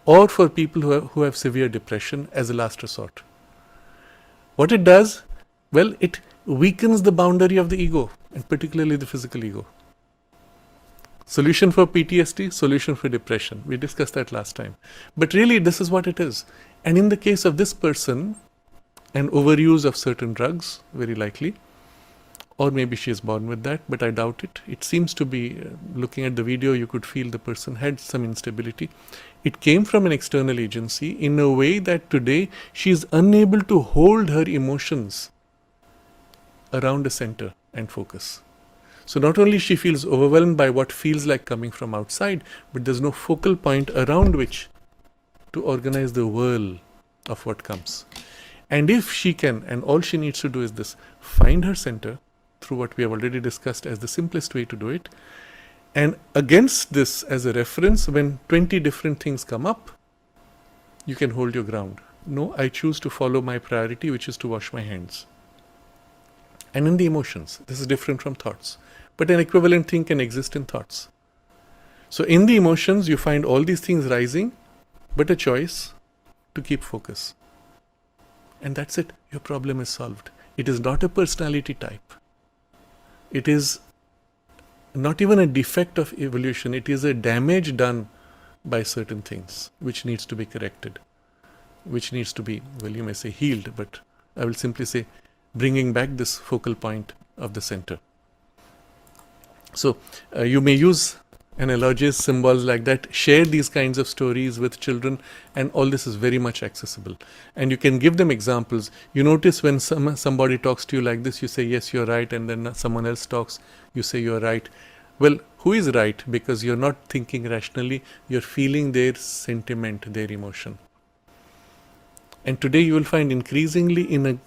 Speaker 2: or for people who have severe depression as a last resort. What it does? Well, it weakens the boundary of the ego, and particularly the physical ego. Solution for PTSD, solution for depression. We discussed that last time. But really, this is what it is. And in the case of this person, an overuse of certain drugs, very likely, or maybe she is born with that, but I doubt it. It seems to be, looking at the video, you could feel the person had some instability. It came from an external agency in a way that today she is unable to hold her emotions around a center and focus. So not only she feels overwhelmed by what feels like coming from outside, but there's no focal point around which to organize the whirl of what comes. And if she can, and all she needs to do is this, find her center through what we have already discussed as the simplest way to do it, and against this as a reference, when 20 different things come up, you can hold your ground. No, I choose to follow my priority, which is to wash my hands. And in the emotions, this is different from thoughts. But an equivalent thing can exist in thoughts. So in the emotions, you find all these things rising, but a choice to keep focus. And that's it. Your problem is solved. It is not a personality type. It is not even a defect of evolution, it is a damage done by certain things which needs to be corrected, which needs to be, well, you may say healed, but I will simply say bringing back this focal point of the center. So you may use analogies, symbols like that, share these kinds of stories with children, and all this is very much accessible. And you can give them examples. You notice when somebody talks to you like this, you say, yes, you're right, and then someone else talks, you say you're right. Well, who is right? Because you're not thinking rationally, you're feeling their sentiment, their emotion. And today you will find increasingly in a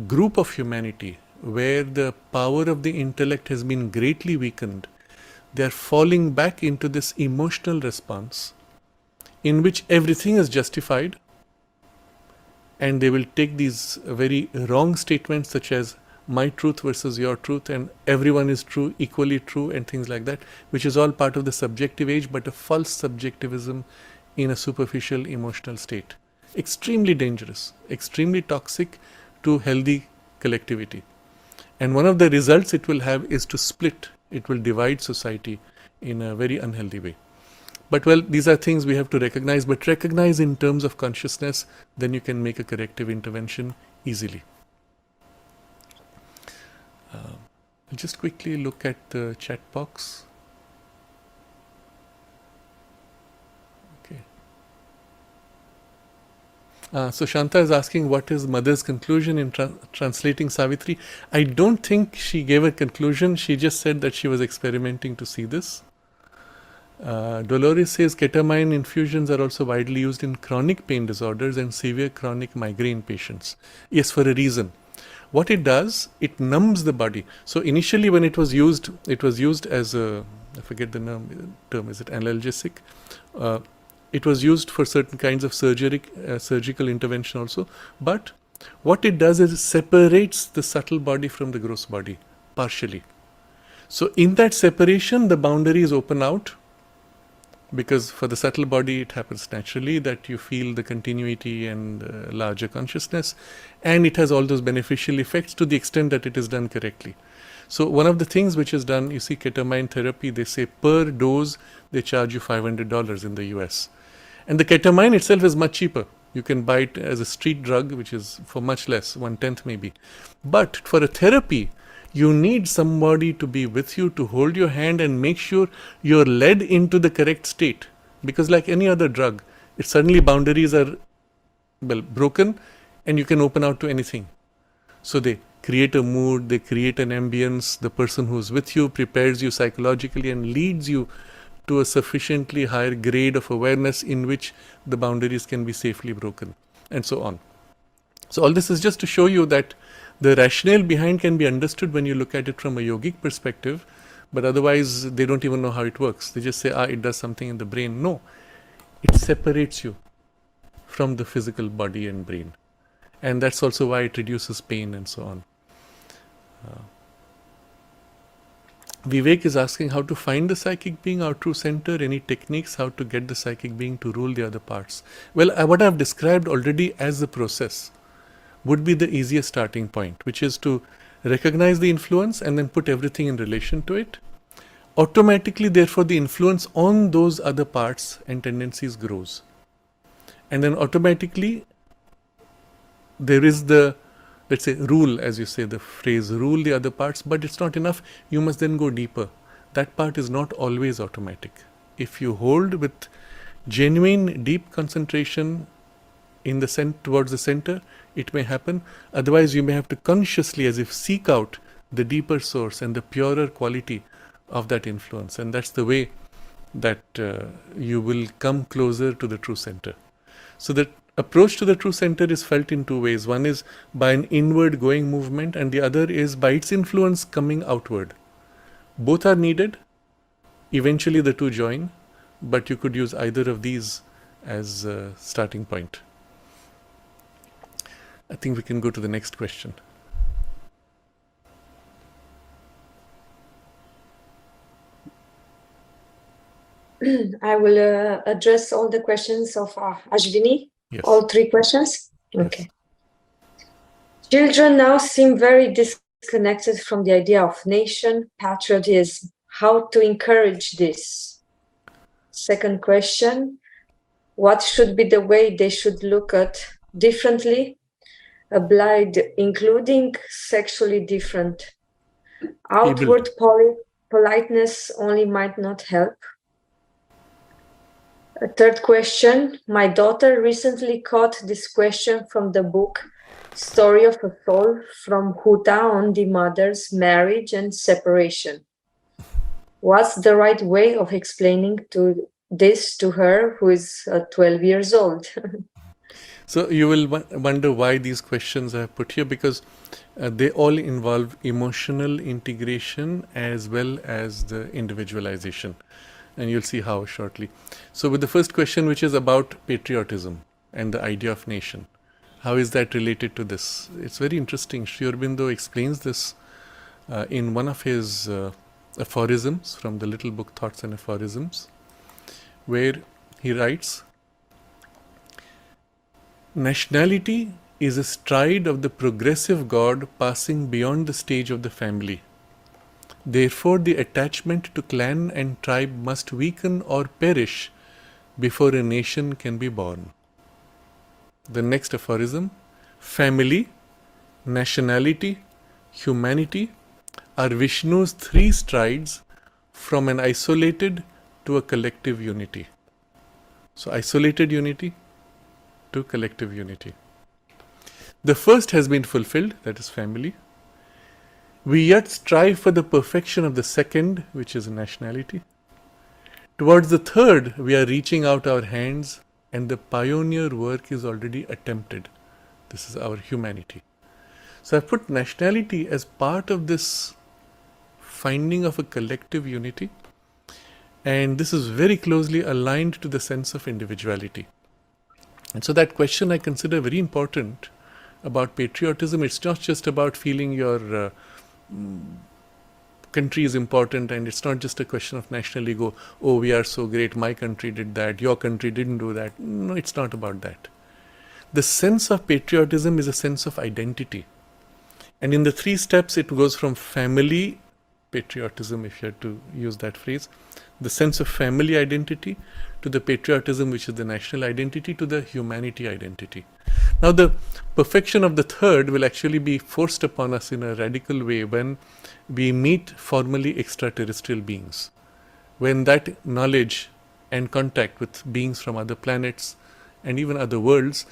Speaker 2: group of humanity where the power of the intellect has been greatly weakened, they are falling back into this emotional response in which everything is justified, and they will take these very wrong statements such as my truth versus your truth and everyone is true, equally true, and things like that, which is all part of the subjective age, but a false subjectivism in a superficial emotional state. Extremely dangerous, extremely toxic to healthy collectivity. And one of the results it will have is to split. It will divide society in a very unhealthy way. But well, these are things we have to recognize, but recognize in terms of consciousness, then you can make a corrective intervention easily. I'll just quickly look at the chat box. Okay. So Shanta is asking, what is mother's conclusion in translating Savitri? I don't think she gave a conclusion. She just said that she was experimenting to see this. Dolores says ketamine infusions are also widely used in chronic pain disorders and severe chronic migraine patients. Yes, for a reason. What it does, it numbs the body. So initially when it was used as a, I forget the term, is it analgesic? It was used for certain kinds of surgical intervention also. But what it does is it separates the subtle body from the gross body, partially. So in that separation, the boundaries open out, because for the subtle body, it happens naturally that you feel the continuity and larger consciousness, and it has all those beneficial effects to the extent that it is done correctly. So one of the things which is done, you see ketamine therapy, they say per dose, they charge you $500 in the US. And the ketamine itself is much cheaper. You can buy it as a street drug, which is for much less, 1/10 maybe. But for a therapy, you need somebody to be with you, to hold your hand and make sure you're led into the correct state. Because like any other drug, it suddenly boundaries are, well, broken and you can open out to anything. So they create a mood, they create an ambience, the person who's with you prepares you psychologically and leads you to a sufficiently higher grade of awareness in which the boundaries can be safely broken, and so on. So all this is just to show you that the rationale behind can be understood when you look at it from a yogic perspective, but otherwise they don't even know how it works. They just say, it does something in the brain. No, it separates you from the physical body and brain. And that's also why it reduces pain and so on. Vivek is asking how to find the psychic being, our true center, any techniques, how to get the psychic being to rule the other parts. Well, what I've described already as the process would be the easiest starting point, which is to recognize the influence and then put everything in relation to it. Automatically, therefore, the influence on those other parts and tendencies grows. And then automatically, there is the, let's say, rule, as you say, the phrase rule the other parts, but it's not enough. You must then go deeper. That part is not always automatic. If you hold with genuine deep concentration in the towards the center, it may happen. Otherwise, you may have to consciously, as if, seek out the deeper source and the purer quality of that influence. And that's the way that you will come closer to the true center. So the approach to the true center is felt in two ways. One is by an inward going movement, and the other is by its influence coming outward. Both are needed. Eventually the two join, but you could use either of these as a starting point. I think we can go to the next question.
Speaker 1: I will address all the questions of Ashvini.
Speaker 2: Yes.
Speaker 1: All three questions?
Speaker 2: Yes.
Speaker 1: Okay. Children now seem very disconnected from the idea of nation, patriotism, how to encourage this? Second question, what should be the way they should look at differently, applied, including sexually different? Outward politeness only might not help. A third question, my daughter recently caught this question from the book Story of a Soul from Huta on the mother's marriage and separation. What's the right way of explaining this to her who is 12 years old?
Speaker 2: So you will wonder why these questions are put here, because they all involve emotional integration as well as the individualization. And you'll see how shortly. So with the first question, which is about patriotism and the idea of nation, how is that related to this? It's very interesting. Sri Aurobindo explains this in one of his aphorisms from the little book Thoughts and Aphorisms, where he writes, nationality is a stride of the progressive God passing beyond the stage of the family. Therefore, the attachment to clan and tribe must weaken or perish before a nation can be born. The next aphorism, family, nationality, humanity are Vishnu's three strides from an isolated to a collective unity. So, isolated unity to collective unity. The first has been fulfilled, that is family. We yet strive for the perfection of the second, which is nationality. Towards the third, we are reaching out our hands, and the pioneer work is already attempted. This is our humanity. So I put nationality as part of this finding of a collective unity, and this is very closely aligned to the sense of individuality. And so that question I consider very important about patriotism. It's not just about feeling your country is important, and it's not just a question of national ego. Oh, we are so great, my country did that, your country didn't do that. No, it's not about that. The sense of patriotism is a sense of identity. And in the three steps, it goes from family patriotism, if you had to use that phrase, the sense of family identity, to the patriotism, which is the national identity, to the humanity identity. Now, the perfection of the third will actually be forced upon us in a radical way when we meet formally extraterrestrial beings. When that knowledge and contact with beings from other planets and even other worlds,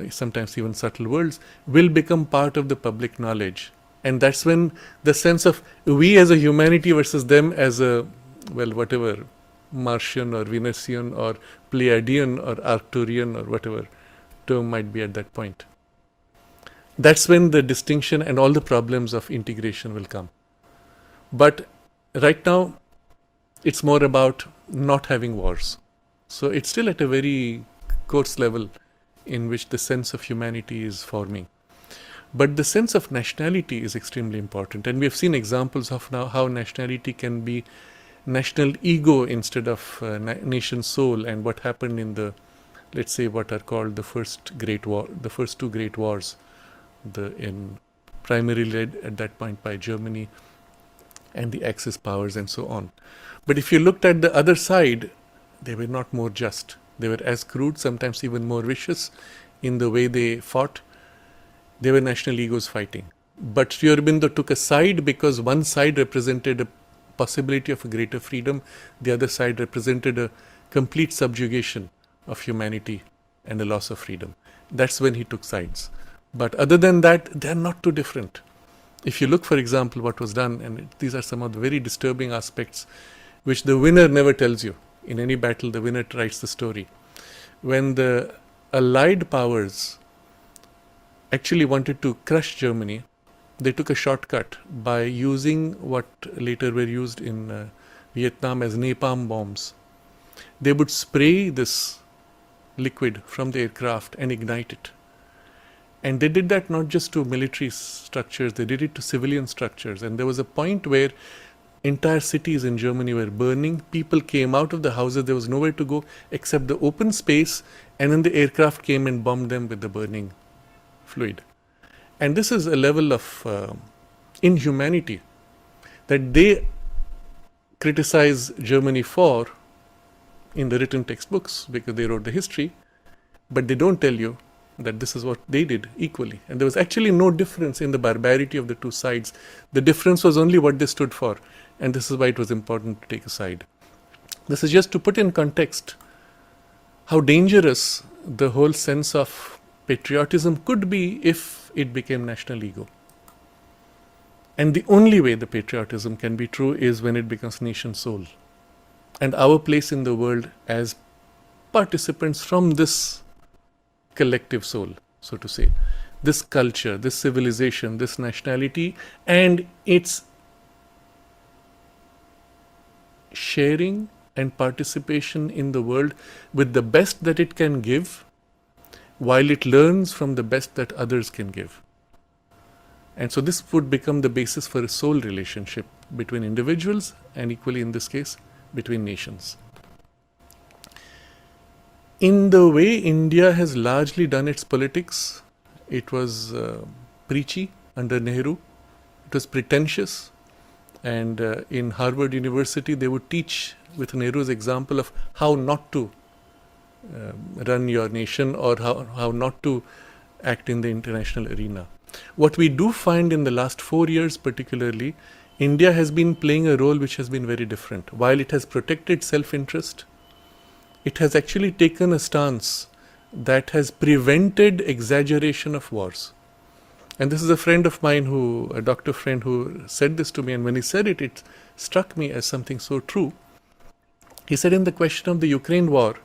Speaker 2: sometimes even subtle worlds, will become part of the public knowledge. And that's when the sense of we as a humanity versus them as a, well, whatever, Martian or Venusian or Pleiadian or Arcturian or whatever term might be at that point. That's when the distinction and all the problems of integration will come. But right now, it's more about not having wars. So it's still at a very coarse level in which the sense of humanity is forming. But the sense of nationality is extremely important. And we have seen examples of now how nationality can be national ego instead of nation soul, and what happened in the, let's say, what are called the first great war, the first two great wars, primarily led at that point by Germany and the Axis powers and so on. But if you looked at the other side, they were not more just. They were as crude, sometimes even more vicious in the way they fought. They were national egos fighting. But Sri Aurobindo took a side because one side represented a possibility of a greater freedom, the other side represented a complete subjugation of humanity and a loss of freedom. That's when he took sides. But other than that, they're not too different. If you look, for example, what was done, and these are some of the very disturbing aspects which the winner never tells you. In any battle, the winner writes the story. When the Allied powers actually wanted to crush Germany, they took a shortcut by using what later were used in Vietnam as napalm bombs. They would spray this liquid from the aircraft and ignite it. And they did that not just to military structures, they did it to civilian structures. And there was a point where entire cities in Germany were burning. People came out of the houses, there was nowhere to go except the open space, and then the aircraft came and bombed them with the burning fluid. And this is a level of inhumanity that they criticize Germany for in the written textbooks because they wrote the history, but they don't tell you that this is what they did equally. And there was actually no difference in the barbarity of the two sides. The difference was only what they stood for. And this is why it was important to take a side. This is just to put in context how dangerous the whole sense of patriotism could be if it became national ego. And the only way the patriotism can be true is when it becomes nation soul. And our place in the world as participants from this collective soul, so to say, this culture, this civilization, this nationality, and its sharing and participation in the world with the best that it can give, while it learns from the best that others can give. And so this would become the basis for a soul relationship between individuals and equally in this case between nations. In the way India has largely done its politics, it was preachy under Nehru, it was pretentious, and in Harvard University they would teach with Nehru's example of how not to run your nation or how not to act in the international arena. What we do find in the last 4 years particularly, India has been playing a role which has been very different. While it has protected self-interest, it has actually taken a stance that has prevented exaggeration of wars. And this is a friend of mine, a doctor friend, who said this to me, and when he said it, it struck me as something so true. He said in the question of the Ukraine war,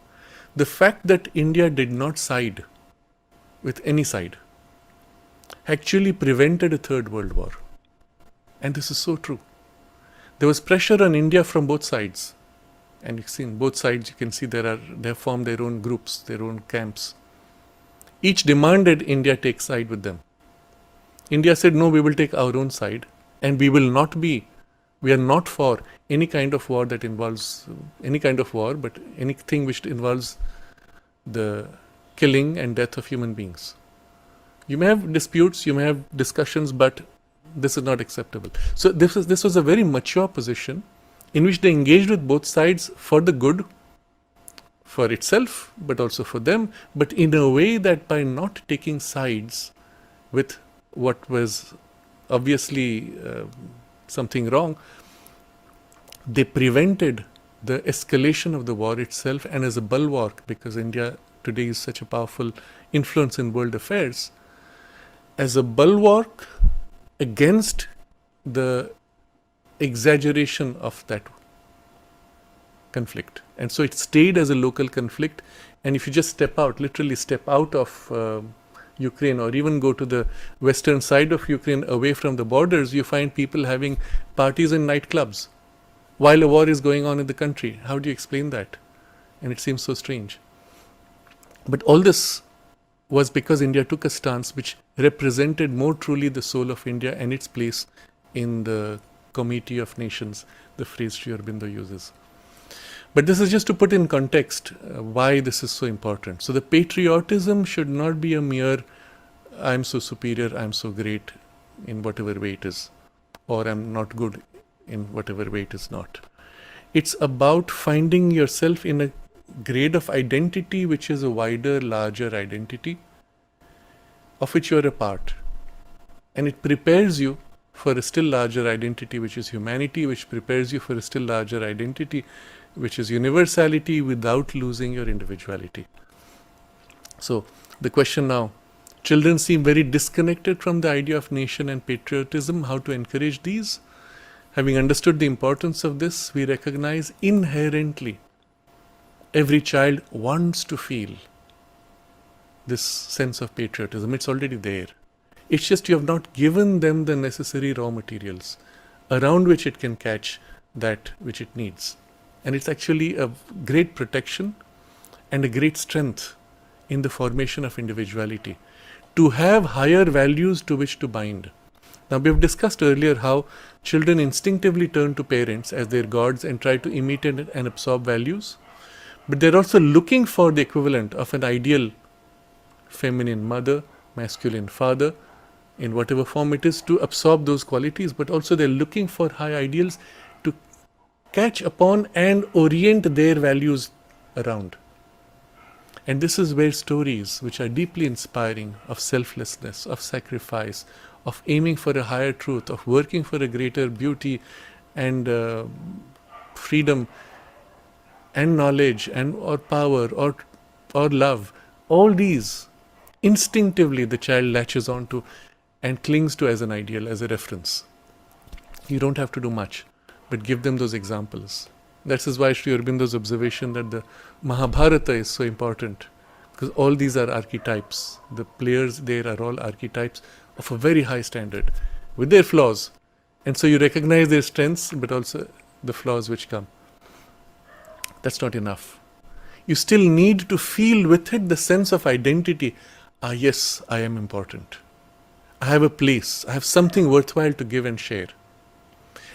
Speaker 2: the fact that India did not side with any side actually prevented a third world war. And this is so true. There was pressure on India from both sides. And you see, in both sides, you can see they have formed their own groups, their own camps. Each demanded India take side with them. India said, no, we will take our own side, and we are not for any kind of war that involves any kind of war, but anything which involves the killing and death of human beings. You may have disputes, you may have discussions, but this is not acceptable. So this was a very mature position in which they engaged with both sides for the good, for itself, but also for them, but in a way that by not taking sides with what was obviously something wrong, they prevented the escalation of the war itself, and as a bulwark, because India today is such a powerful influence in world affairs, as a bulwark against the exaggeration of that conflict. And so it stayed as a local conflict. And if you just literally step out of Ukraine, or even go to the western side of Ukraine away from the borders, you find people having parties in nightclubs while a war is going on in the country. How do you explain that? And it seems so strange. But all this was because India took a stance which represented more truly the soul of India and its place in the Committee of Nations, the phrase Sri Aurobindo uses. But this is just to put in context why this is so important. So the patriotism should not be a mere, I'm so superior, I'm so great in whatever way it is, or I'm not good in whatever way it is not. It's about finding yourself in a grade of identity which is a wider, larger identity of which you're a part. And it prepares you for a still larger identity which is humanity, which prepares you for a still larger identity which is universality without losing your individuality. So the question now, children seem very disconnected from the idea of nation and patriotism. How to encourage these? Having understood the importance of this, we recognize inherently every child wants to feel this sense of patriotism. It's already there. It's just you have not given them the necessary raw materials around which it can catch that which it needs. And it's actually a great protection and a great strength in the formation of individuality, to have higher values to which to bind. Now, we have discussed earlier how children instinctively turn to parents as their gods and try to imitate and absorb values, but they're also looking for the equivalent of an ideal feminine mother, masculine father, in whatever form it is, to absorb those qualities, but also they're looking for high ideals to catch upon and orient their values around. And this is where stories, which are deeply inspiring, of selflessness, of sacrifice, of aiming for a higher truth, of working for a greater beauty and freedom and knowledge and or power or love, all these instinctively the child latches onto and clings to as an ideal, as a reference. You don't have to do much, but give them those examples. That is why Sri Aurobindo's observation that the Mahabharata is so important, because all these are archetypes. The players there are all archetypes of a very high standard, with their flaws. And so you recognize their strengths, but also the flaws which come. That's not enough. You still need to feel with it the sense of identity. Yes, I am important. I have a place. I have something worthwhile to give and share.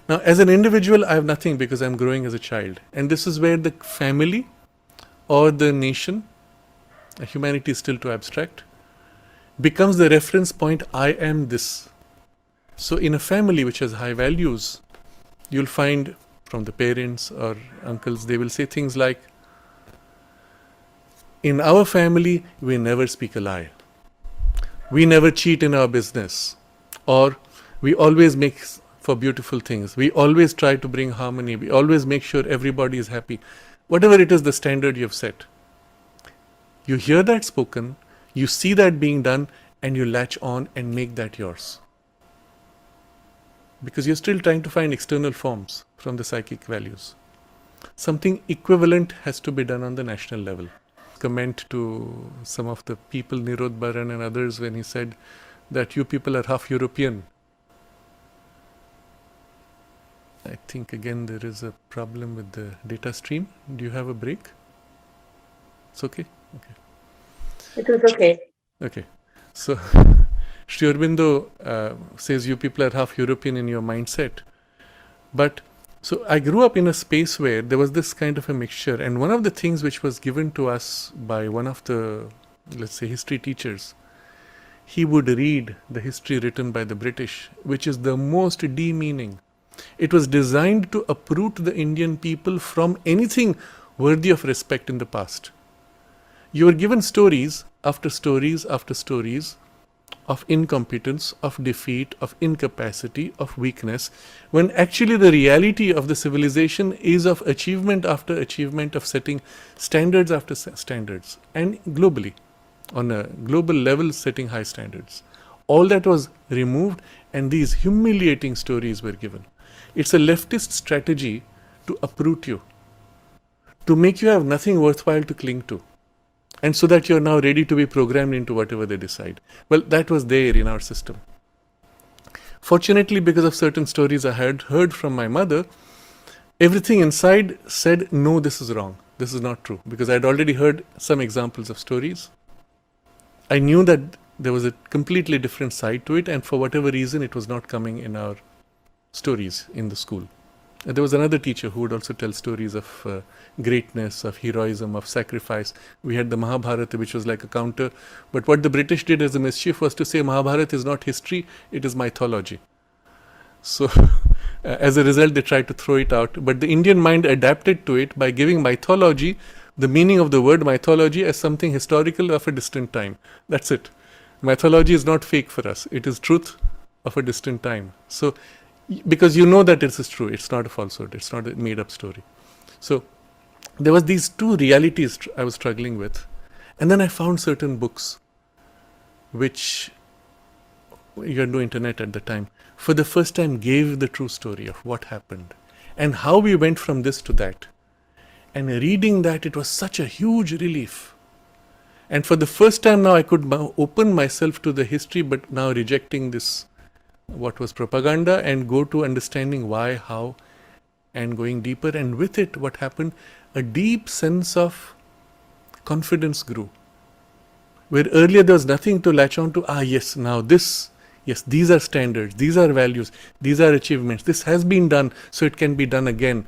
Speaker 2: Now, as an individual, I have nothing because I'm growing as a child. And this is where the family or the nation, humanity is still too abstract, becomes the reference point. I am this. So in a family which has high values, you'll find from the parents or uncles, they will say things like, in our family, we never speak a lie. We never cheat in our business. Or we always make for beautiful things. We always try to bring harmony. We always make sure everybody is happy. Whatever it is, the standard you have set. You hear that spoken, you see that being done, and you latch on and make that yours. Because you're still trying to find external forms from the psychic values. Something equivalent has to be done on the national level. Comment to some of the people, Nirod Baran and others, when he said that you people are half European. I think again there is a problem with the data stream. Do you have a break? It's okay? Okay.
Speaker 1: It was okay.
Speaker 2: Okay. So Sri Aurobindo says you people are half European in your mindset. But so I grew up in a space where there was this kind of a mixture. And one of the things which was given to us by one of the, let's say, history teachers, he would read the history written by the British, which is the most demeaning. It was designed to uproot the Indian people from anything worthy of respect in the past. You were given stories after stories after stories of incompetence, of defeat, of incapacity, of weakness, when actually the reality of the civilization is of achievement after achievement, of setting standards after standards, and globally, on a global level, setting high standards. All that was removed, and these humiliating stories were given. It's a leftist strategy to uproot you, to make you have nothing worthwhile to cling to. And so that you're now ready to be programmed into whatever they decide. Well, that was there in our system. Fortunately, because of certain stories I had heard from my mother, everything inside said, no, this is wrong. This is not true. Because I had already heard some examples of stories. I knew that there was a completely different side to it, and for whatever reason, it was not coming in our stories in the school. There was another teacher who would also tell stories of greatness, of heroism, of sacrifice. We had the Mahabharata, which was like a counter. But what the British did as a mischief was to say Mahabharata is not history, it is mythology. So as a result, they tried to throw it out. But the Indian mind adapted to it by giving mythology the meaning of the word mythology as something historical of a distant time. That's it. Mythology is not fake for us. It is truth of a distant time. So because you know that it is true, it's not a falsehood, it's not a made-up story. So there was these two realities I was struggling with. And then I found certain books which, you had no internet at the time, for the first time gave the true story of what happened and how we went from this to that. And reading that, it was such a huge relief. And for the first time now I could open myself to the history, but now rejecting this, what was propaganda, and go to understanding why, how, and going deeper. And with it, what happened? A deep sense of confidence grew. Where earlier there was nothing to latch on to. Yes, now this, yes, these are standards, these are values, these are achievements. This has been done, so it can be done again.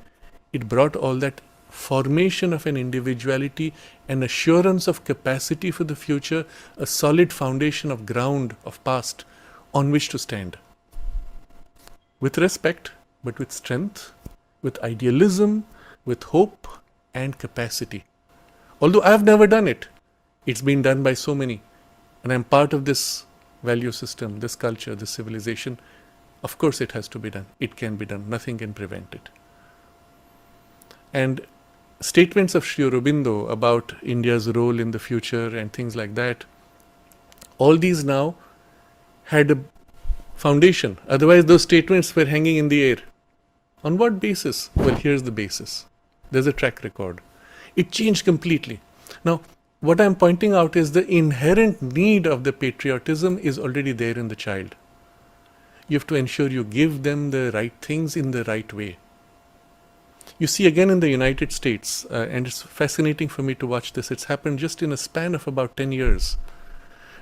Speaker 2: It brought all that formation of an individuality, an assurance of capacity for the future, a solid foundation of ground, of past, on which to stand. With respect, but with strength, with idealism, with hope and capacity. Although I have never done it, it's been done by so many. And I'm part of this value system, this culture, this civilization. Of course it has to be done. It can be done. Nothing can prevent it. And statements of Sri Aurobindo about India's role in the future and things like that, all these now had a foundation. Otherwise, those statements were hanging in the air. On what basis? Well, here's the basis. There's a track record. It changed completely. Now, what I'm pointing out is the inherent need of the patriotism is already there in the child. You have to ensure you give them the right things in the right way. You see again in the United States, and it's fascinating for me to watch this, it's happened just in a span of about 10 years,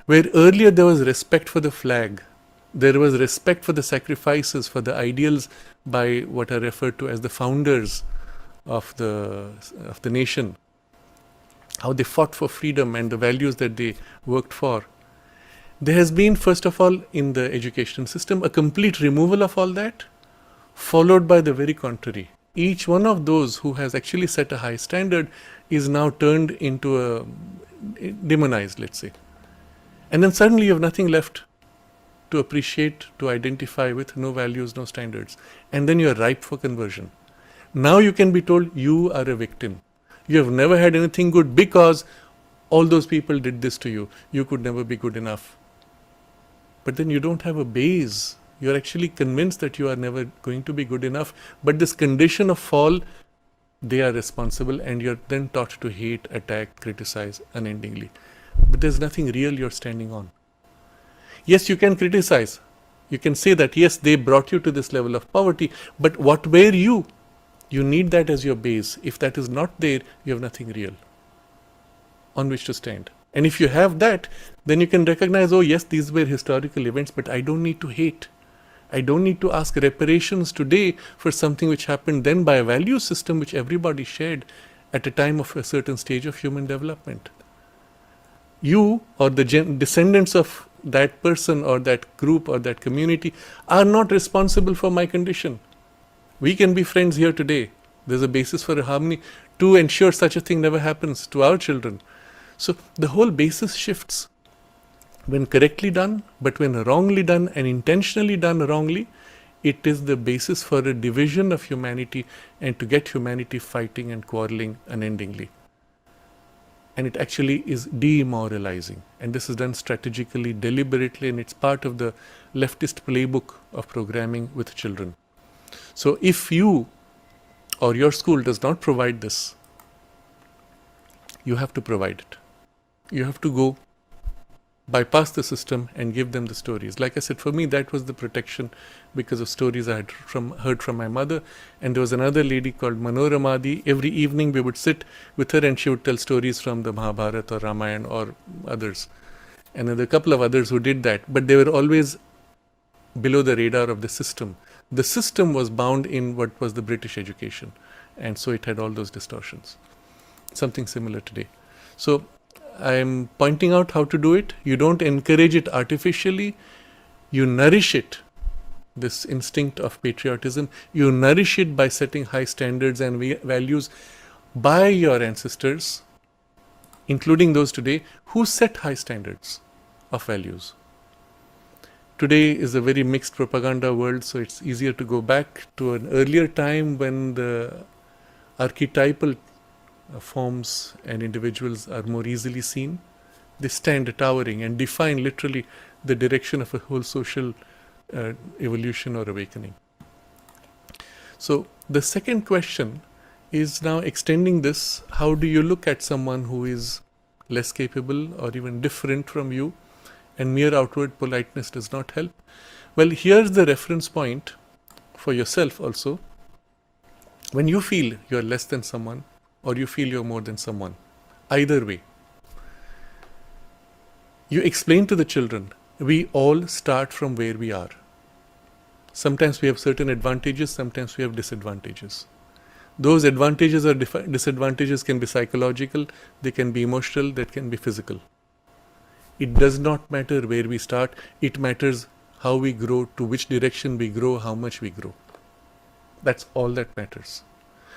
Speaker 2: where earlier there was respect for the flag, there was respect for the sacrifices, for the ideals by what are referred to as the founders of the nation, how they fought for freedom and the values that they worked for. There has been, first of all, in the education system, a complete removal of all that, followed by the very contrary. Each one of those who has actually set a high standard is now turned into a demonized, let's say. And then suddenly you have nothing left to appreciate, to identify with, no values, no standards. And then you are ripe for conversion. Now you can be told you are a victim. You have never had anything good because all those people did this to you. You could never be good enough. But then you don't have a base. You're actually convinced that you are never going to be good enough. But this condition of fall, they are responsible, and you're then taught to hate, attack, criticize unendingly. But there's nothing real you're standing on. Yes, you can criticize. You can say that, yes, they brought you to this level of poverty, but what were you? You need that as your base. If that is not there, you have nothing real on which to stand. And if you have that, then you can recognize, oh yes, these were historical events, but I don't need to hate. I don't need to ask reparations today for something which happened then by a value system which everybody shared at a time of a certain stage of human development. You or the descendants of that person or that group or that community are not responsible for my condition. We can be friends here today. There's a basis for a harmony to ensure such a thing never happens to our children. So the whole basis shifts when correctly done, but when wrongly done and intentionally done wrongly, it is the basis for a division of humanity and to get humanity fighting and quarreling unendingly. And it actually is demoralizing. And this is done strategically, deliberately, and it's part of the leftist playbook of programming with children. So if you or your school does not provide this, you have to provide it. You have to go bypass the system and give them the stories. Like I said, for me, that was the protection because of stories I had heard from my mother. And there was another lady called Manoramadi. Every evening we would sit with her and she would tell stories from the Mahabharata or Ramayana or others. And there were a couple of others who did that, but they were always below the radar of the system. The system was bound in what was the British education, and so it had all those distortions. Something similar today. So I'm pointing out how to do it. You don't encourage it artificially. You nourish it, this instinct of patriotism. You nourish it by setting high standards and values by your ancestors, including those today who set high standards of values. Today is a very mixed propaganda world, so it's easier to go back to an earlier time when the archetypal forms and individuals are more easily seen. They stand towering and define literally the direction of a whole social evolution or awakening. So the second question is now extending this. How do you look at someone who is less capable or even different from you, and mere outward politeness does not help? Well, here's the reference point for yourself also. When you feel you're less than someone or you feel you're more than someone, either way, you explain to the children, we all start from where we are. Sometimes we have certain advantages, sometimes we have disadvantages. Those advantages or disadvantages can be psychological, they can be emotional, that can be physical. It does not matter where we start, it matters how we grow, to which direction we grow, how much we grow. That's all that matters.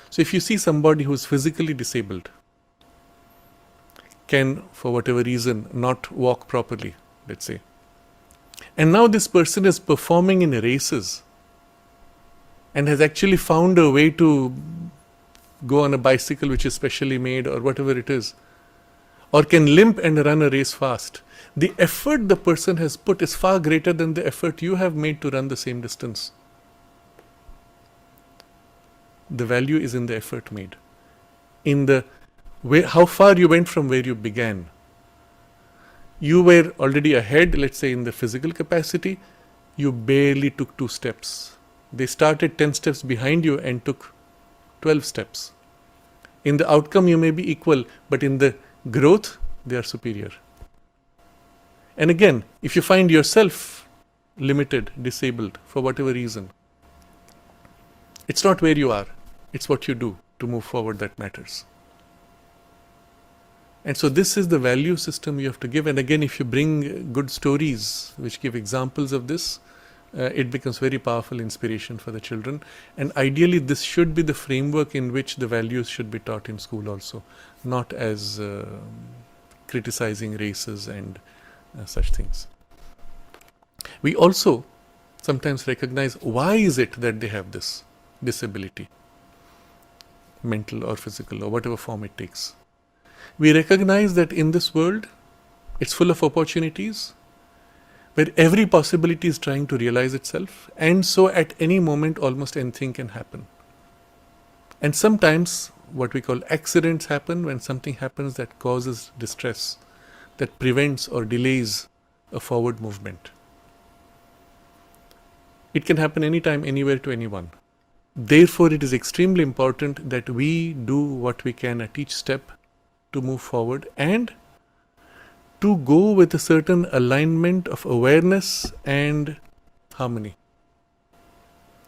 Speaker 2: So if you see somebody who's physically disabled, can, for whatever reason, not walk properly, let's say, and now this person is performing in races and has actually found a way to go on a bicycle which is specially made or whatever it is, or can limp and run a race fast, the effort the person has put is far greater than the effort you have made to run the same distance. The value is in the effort made, in the way, how far you went from where you began. You were already ahead, let's say, in the physical capacity. You barely took 2 steps. They started 10 steps behind you and took 12 steps. In the outcome, you may be equal, but in the growth, they are superior. And again, if you find yourself limited, disabled, for whatever reason, it's not where you are, it's what you do to move forward that matters. And so this is the value system you have to give. And again, if you bring good stories which give examples of this, it becomes very powerful inspiration for the children. And ideally, this should be the framework in which the values should be taught in school also, not as criticizing races and such things. We also sometimes recognize why is it that they have this disability, mental or physical or whatever form it takes. We recognize that in this world, it's full of opportunities where every possibility is trying to realize itself, and so at any moment almost anything can happen. And sometimes what we call accidents happen when something happens that causes distress, that prevents or delays a forward movement. It can happen anytime, anywhere to anyone. Therefore, it is extremely important that we do what we can at each step to move forward and to go with a certain alignment of awareness and harmony.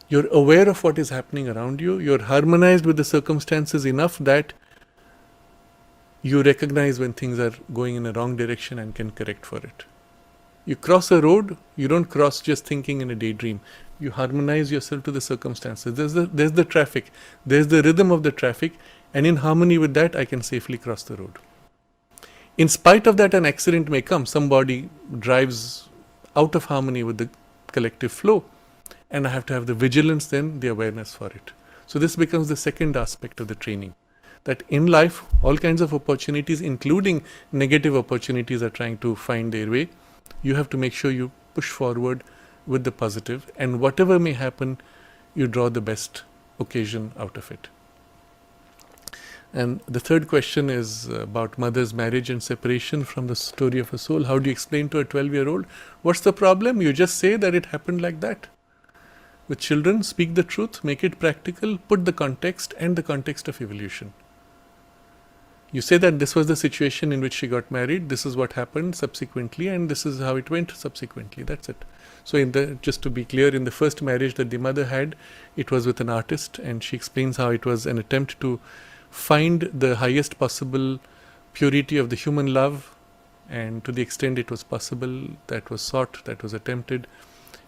Speaker 2: You're aware of what is happening around you. You're harmonized with the circumstances enough that you recognize when things are going in a wrong direction and can correct for it. You cross a road, you don't cross just thinking in a daydream. You harmonize yourself to the circumstances. There's the traffic. There's the rhythm of the traffic. And in harmony with that, I can safely cross the road. In spite of that, an accident may come. Somebody drives out of harmony with the collective flow. And I have to have the vigilance then, the awareness for it. So this becomes the second aspect of the training. That in life, all kinds of opportunities, including negative opportunities, are trying to find their way. You have to make sure you push forward with the positive. And whatever may happen, you draw the best occasion out of it. And the third question is about mother's marriage and separation from the story of a soul. How do you explain to a 12-year-old? What's the problem? You just say that it happened like that. With children, speak the truth, make it practical, put the context and the context of evolution. You say that this was the situation in which she got married, this is what happened subsequently, and this is how it went subsequently. That's it. So just to be clear, in the first marriage that the mother had, it was with an artist, and she explains how it was an attempt to find the highest possible purity of the human love, and to the extent it was possible, that was sought, that was attempted.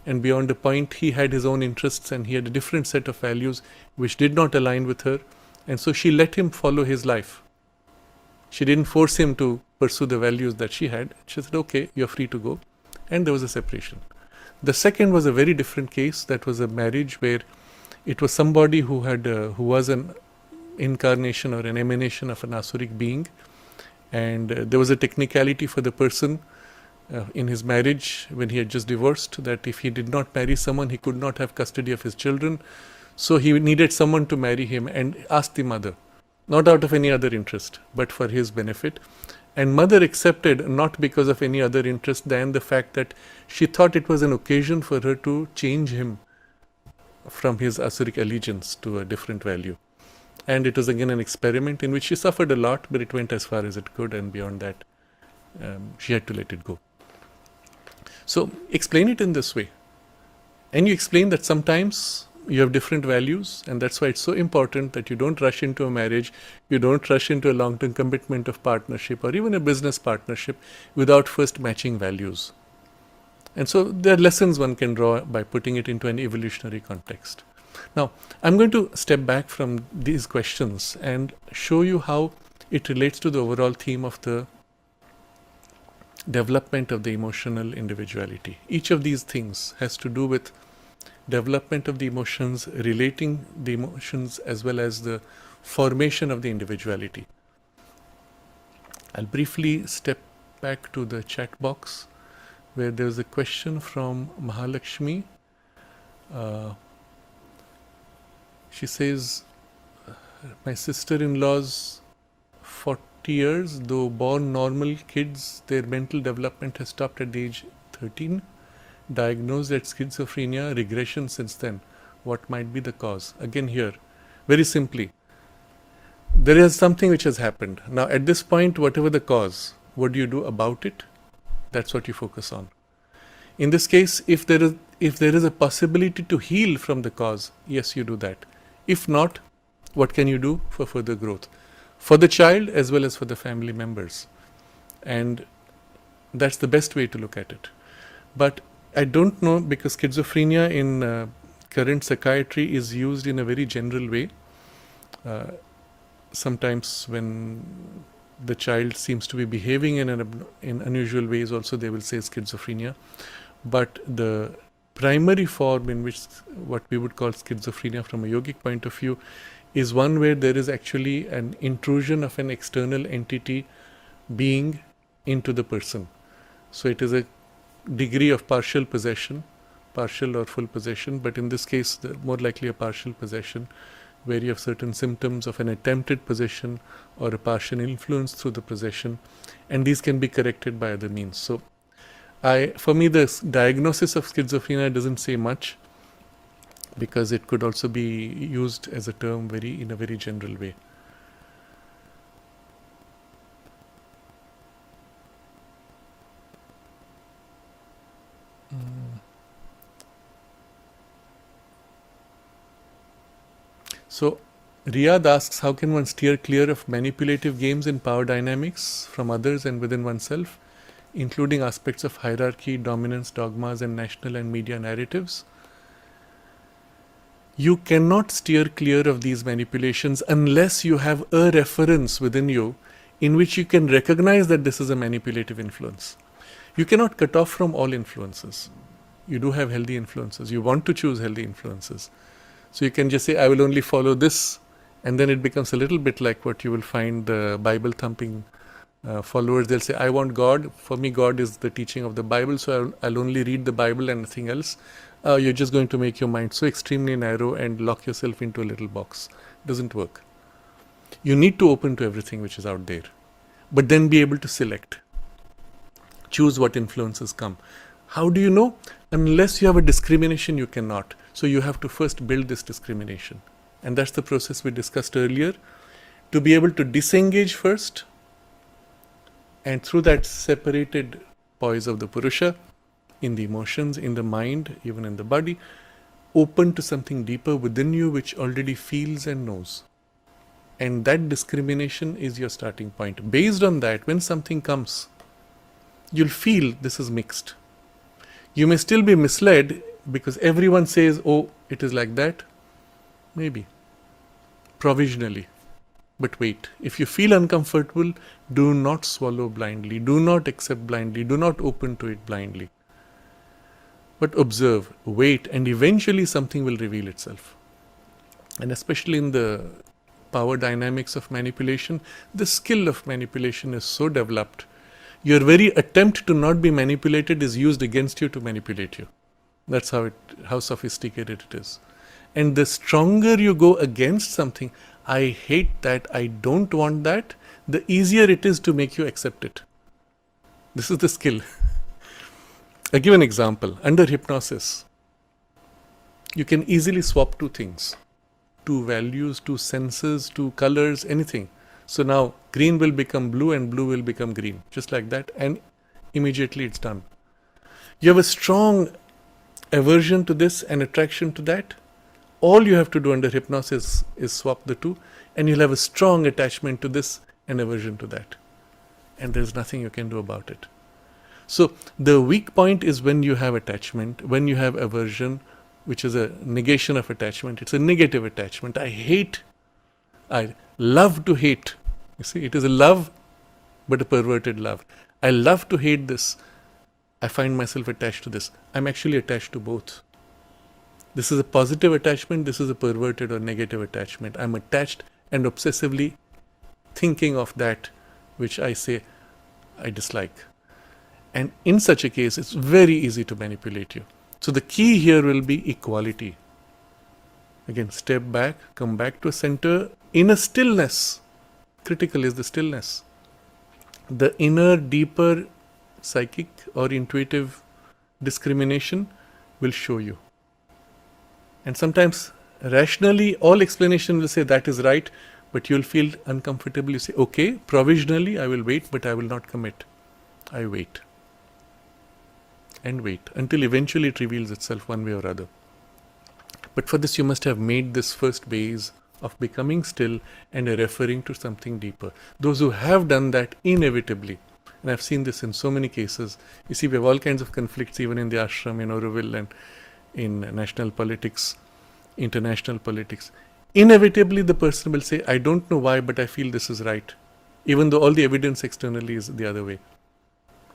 Speaker 2: And beyond a point, he had his own interests and he had a different set of values which did not align with her. And so she let him follow his life. She didn't force him to pursue the values that she had. She said, okay, you're free to go. And there was a separation. The second was a very different case. That was a marriage where it was somebody who was an incarnation or an emanation of an Asuric being. And there was a technicality for the person in his marriage when he had just divorced, that if he did not marry someone, he could not have custody of his children. So he needed someone to marry him and asked the mother, not out of any other interest, but for his benefit. And mother accepted, not because of any other interest than the fact that she thought it was an occasion for her to change him from his Asuric allegiance to a different value. And it was again an experiment in which she suffered a lot, but it went as far as it could, and beyond that, she had to let it go. So explain it in this way. And you explain that sometimes you have different values, and that's why it's so important that you don't rush into a marriage, you don't rush into a long-term commitment of partnership or even a business partnership without first matching values. And so there are lessons one can draw by putting it into an evolutionary context. Now, I'm going to step back from these questions and show you how it relates to the overall theme of the development of the emotional individuality. Each of these things has to do with development of the emotions, relating the emotions, as well as the formation of the individuality. I'll briefly step back to the chat box where there's a question from Mahalakshmi. She says, my sister-in-law's 40 years, though born normal kids, their mental development has stopped at the age 13. Diagnosed at schizophrenia, regression since then. What might be the cause? Again here, very simply, there is something which has happened. Now at this point, whatever the cause, what do you do about it? That's what you focus on. In this case, if there is a possibility to heal from the cause, yes, you do that. If not, what can you do for further growth? For the child as well as for the family members. And that's the best way to look at it. But I don't know, because schizophrenia in current psychiatry is used in a very general way. Sometimes when the child seems to be behaving in unusual ways, also they will say schizophrenia. But the primary form in which what we would call schizophrenia from a yogic point of view is one where there is actually an intrusion of an external entity being into the person. So it is a degree of partial possession, partial or full possession, but in this case more likely a partial possession, where you have certain symptoms of an attempted possession or a partial influence through the possession, and these can be corrected by other means. So for me, the diagnosis of schizophrenia doesn't say much, because it could also be used as a term in a very general way. So Riyadh asks, how can one steer clear of manipulative games in power dynamics from others and within oneself, including aspects of hierarchy, dominance, dogmas, and national and media narratives? You cannot steer clear of these manipulations unless you have a reference within you in which you can recognize that this is a manipulative influence. You cannot cut off from all influences. You do have healthy influences. You want to choose healthy influences. So you can just say, I will only follow this, and then it becomes a little bit like what you will find the Bible thumping followers. They'll say, I want God. For me, God is the teaching of the Bible, so I'll only read the Bible and nothing else. You're just going to make your mind so extremely narrow and lock yourself into a little box. Doesn't work. You need to open to everything which is out there, but then be able to select. Choose what influences come. How do you know? Unless you have a discrimination, you cannot. So you have to first build this discrimination. And that's the process we discussed earlier. To be able to disengage first, and through that separated poise of the Purusha, in the emotions, in the mind, even in the body, open to something deeper within you which already feels and knows. And that discrimination is your starting point. Based on that, when something comes, you'll feel this is mixed. You may still be misled because everyone says, oh, it is like that. Maybe. Provisionally. But wait, if you feel uncomfortable, do not swallow blindly. Do not accept blindly. Do not open to it blindly. But observe, wait, and eventually something will reveal itself. And especially in the power dynamics of manipulation, the skill of manipulation is so developed. Your very attempt to not be manipulated is used against you to manipulate you. That's how sophisticated it is. And the stronger you go against something, I hate that, I don't want that, the easier it is to make you accept it. This is the skill. I give an example. Under hypnosis, you can easily swap two things, two values, two senses, two colors, anything. So now green will become blue and blue will become green, just like that, and immediately it's done. You have a strong aversion to this and attraction to that. All you have to do under hypnosis is swap the two, and you'll have a strong attachment to this and aversion to that. And there's nothing you can do about it. So the weak point is when you have attachment, when you have aversion, which is a negation of attachment. It's a negative attachment. I love to hate. You see, it is a love, but a perverted love. I love to hate this. I find myself attached to this. I'm actually attached to both. This is a positive attachment. This is a perverted or negative attachment. I'm attached and obsessively thinking of that which I say I dislike. And in such a case, it's very easy to manipulate you. So the key here will be equality. Again, step back, come back to a center in a stillness. Critical is the stillness. The inner, deeper psychic or intuitive discrimination will show you. And sometimes rationally, all explanation will say that is right, but you'll feel uncomfortable. You say, okay, provisionally I will wait, but I will not commit. I wait. And wait until eventually it reveals itself one way or other. But for this, you must have made this first base of becoming still and referring to something deeper. Those who have done that inevitably, and I've seen this in so many cases. You see, we have all kinds of conflicts even in the ashram, in Auroville, and in national politics, international politics. Inevitably, the person will say, I don't know why, but I feel this is right, even though all the evidence externally is the other way.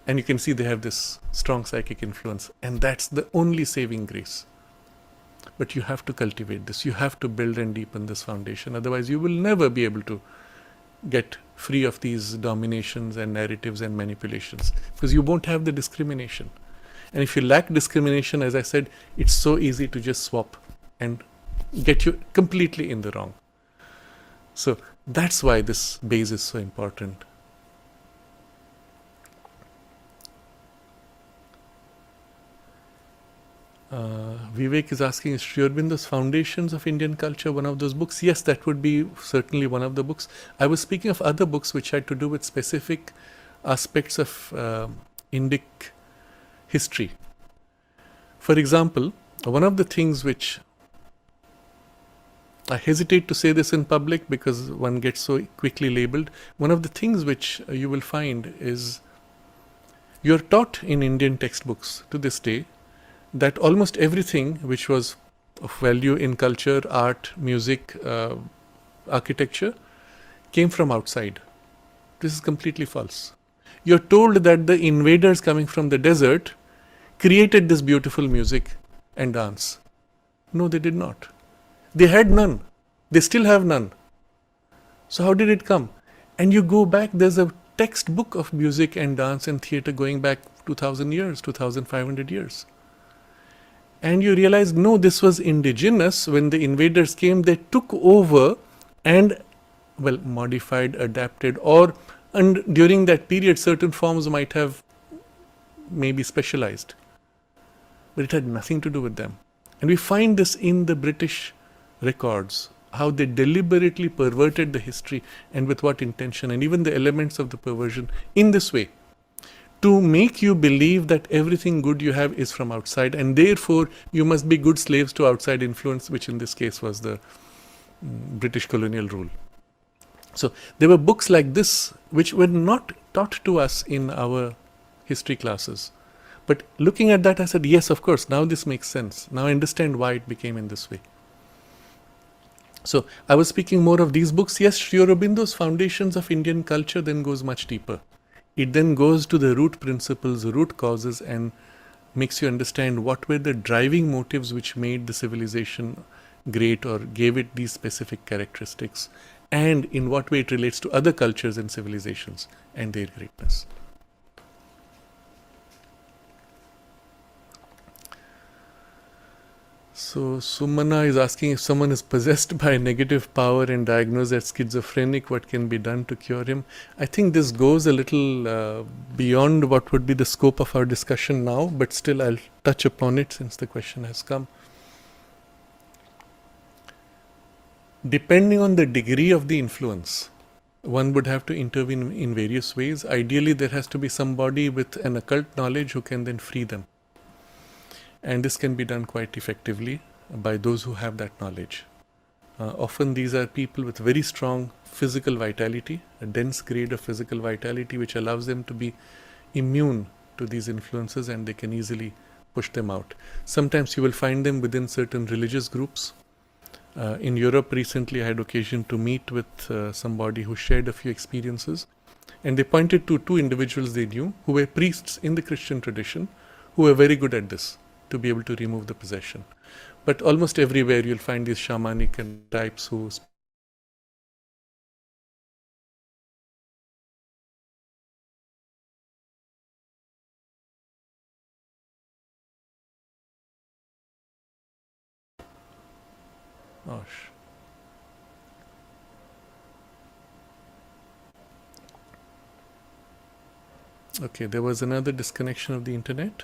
Speaker 2: And you can see they have this strong psychic influence, and that's the only saving grace. But you have to cultivate this. You have to build and deepen this foundation. Otherwise, you will never be able to get free of these dominations and narratives and manipulations, because you won't have the discrimination. And if you lack discrimination, as I said, it's so easy to just swap and get you completely in the wrong. So that's why this base is so important. Vivek is asking, is Sri Aurobindo's Foundations of Indian Culture one of those books? Yes, that would be certainly one of the books. I was speaking of other books which had to do with specific aspects of Indic history. For example, one of the things which I hesitate to say this in public because one gets so quickly labeled. One of the things which you will find is you're taught in Indian textbooks to this day that almost everything which was of value in culture, art, music, architecture came from outside. This is completely false. You're told that the invaders coming from the desert created this beautiful music and dance. No, they did not. They had none. They still have none. So how did it come? And you go back, there's a textbook of music and dance and theatre going back 2000 years, 2500 years. And you realize, no, this was indigenous. When the invaders came, they took over and, well, modified, adapted, and during that period, certain forms might have maybe specialized. But it had nothing to do with them. And we find this in the British records, how they deliberately perverted the history and with what intention, and even the elements of the perversion in this way, to make you believe that everything good you have is from outside, and therefore you must be good slaves to outside influence, which in this case was the British colonial rule. So there were books like this which were not taught to us in our history classes. But looking at that, I said, yes, of course, now this makes sense. Now I understand why it became in this way. So I was speaking more of these books. Yes, Sri Aurobindo's Foundations of Indian Culture then goes much deeper. It then goes to the root principles, root causes, and makes you understand what were the driving motives which made the civilization great or gave it these specific characteristics, and in what way it relates to other cultures and civilizations and their greatness. So Sumana is asking, if someone is possessed by a negative power and diagnosed as schizophrenic, what can be done to cure him? I think this goes a little beyond what would be the scope of our discussion now, but still I'll touch upon it since the question has come. Depending on the degree of the influence, one would have to intervene in various ways. Ideally, there has to be somebody with an occult knowledge who can then free them. And this can be done quite effectively by those who have that knowledge. Often these are people with very strong physical vitality, a dense grade of physical vitality which allows them to be immune to these influences, and they can easily push them out. Sometimes you will find them within certain religious groups. In Europe recently I had occasion to meet with somebody who shared a few experiences, and they pointed to two individuals they knew who were priests in the Christian tradition who were very good at this, to be able to remove the possession. But almost everywhere you'll find these shamanic and types who Okay, there was another disconnection of the internet.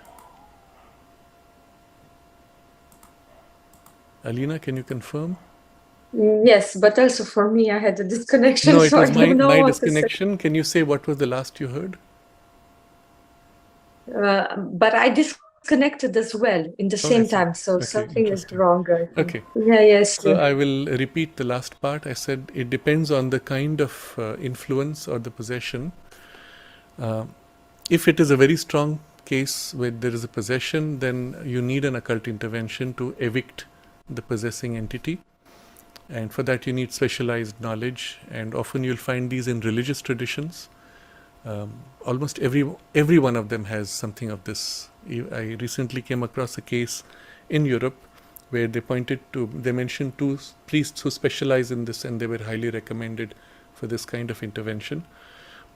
Speaker 2: Alina, can you confirm?
Speaker 1: Yes, but also for me, I had a disconnection,
Speaker 2: No, it
Speaker 1: so
Speaker 2: was
Speaker 1: I don't know
Speaker 2: my
Speaker 1: what to say.
Speaker 2: disconnection. Can you say what was the last you heard?
Speaker 1: But I disconnected as well in the same time, so
Speaker 2: Okay,
Speaker 1: something is
Speaker 2: interesting.
Speaker 1: wrong, I think.
Speaker 2: Okay.
Speaker 1: Yeah, yes.
Speaker 2: So I will repeat the last part. I said it depends on the kind of influence or the possession. If it is a very strong case where there is a possession, then you need an occult intervention to evict the possessing entity. And for that you need specialized knowledge, and often you'll find these in religious traditions. Almost every one of them has something of this. I recently came across a case in Europe where they mentioned two priests who specialize in this, and they were highly recommended for this kind of intervention.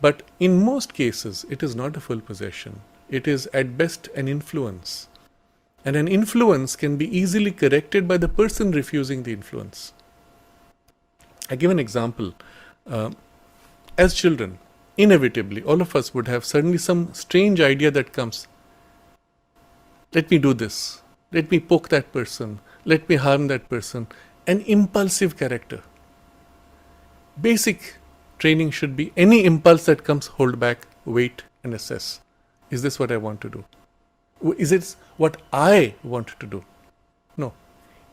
Speaker 2: But in most cases, it is not a full possession. It is at best an influence. And an influence can be easily corrected by the person refusing the influence. I give an example. As children, inevitably, all of us would have suddenly some strange idea that comes. Let me do this. Let me poke that person. Let me harm that person. An impulsive character. Basic training should be any impulse that comes, hold back, wait, and assess. Is this what I want to do? Is it what I want to do? No.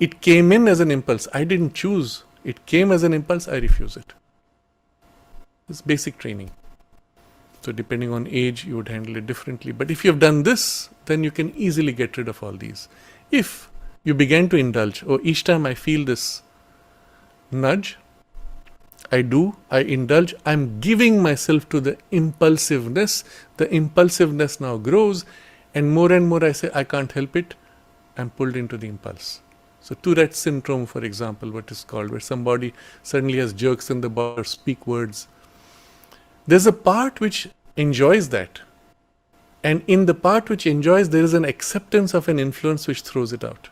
Speaker 2: It came in as an impulse. I didn't choose. It came as an impulse. I refuse it. It's basic training. So depending on age, you would handle it differently. But if you have done this, then you can easily get rid of all these. If you began to indulge, each time I feel this nudge, I indulge, I'm giving myself to the impulsiveness. The impulsiveness now grows, and more I say, I can't help it. I'm pulled into the impulse. So Tourette syndrome, for example, what is called, where somebody suddenly has jerks in the body or speak words. There's a part which enjoys that. And in the part which enjoys, there is an acceptance of an influence which throws it out.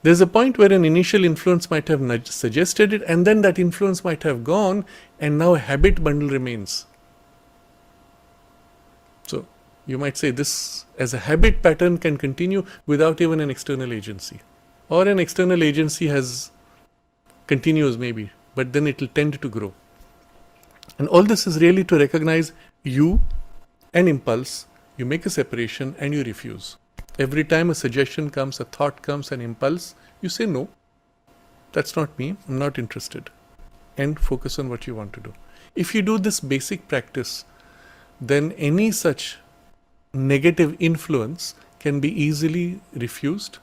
Speaker 2: There's a point where an initial influence might have suggested it, and then that influence might have gone, and now a habit bundle remains. So you might say this as a habit pattern can continue without even an external agency. Or an external agency continues maybe, but then it will tend to grow. And all this is really to recognize you, an impulse, you make a separation and you refuse. Every time a suggestion comes, a thought comes, an impulse, you say no, that's not me, I'm not interested, and focus on what you want to do. If you do this basic practice, then any such negative influence can be easily refused.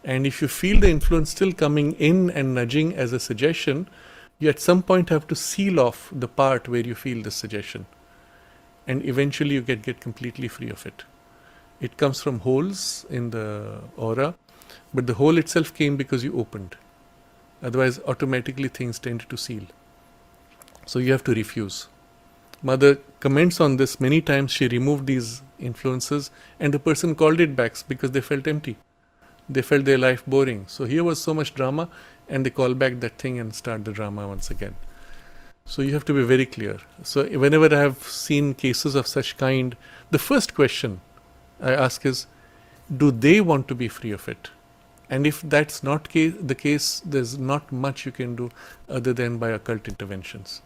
Speaker 2: And if you feel the influence still coming in and nudging as a suggestion, you at some point have to seal off the part where you feel the suggestion. And eventually you get completely free of it. It comes from holes in the aura, but the hole itself came because you opened. Otherwise, automatically things tend to seal. So you have to refuse. Mother comments on this many times. She removed these influences and the person called it back because they felt empty. They felt their life boring. So here was so much drama, and they call back that thing and start the drama once again. So you have to be very clear. So whenever I have seen cases of such kind, the first question I ask is, do they want to be free of it? And if that's not the case, there's not much you can do other than by occult interventions.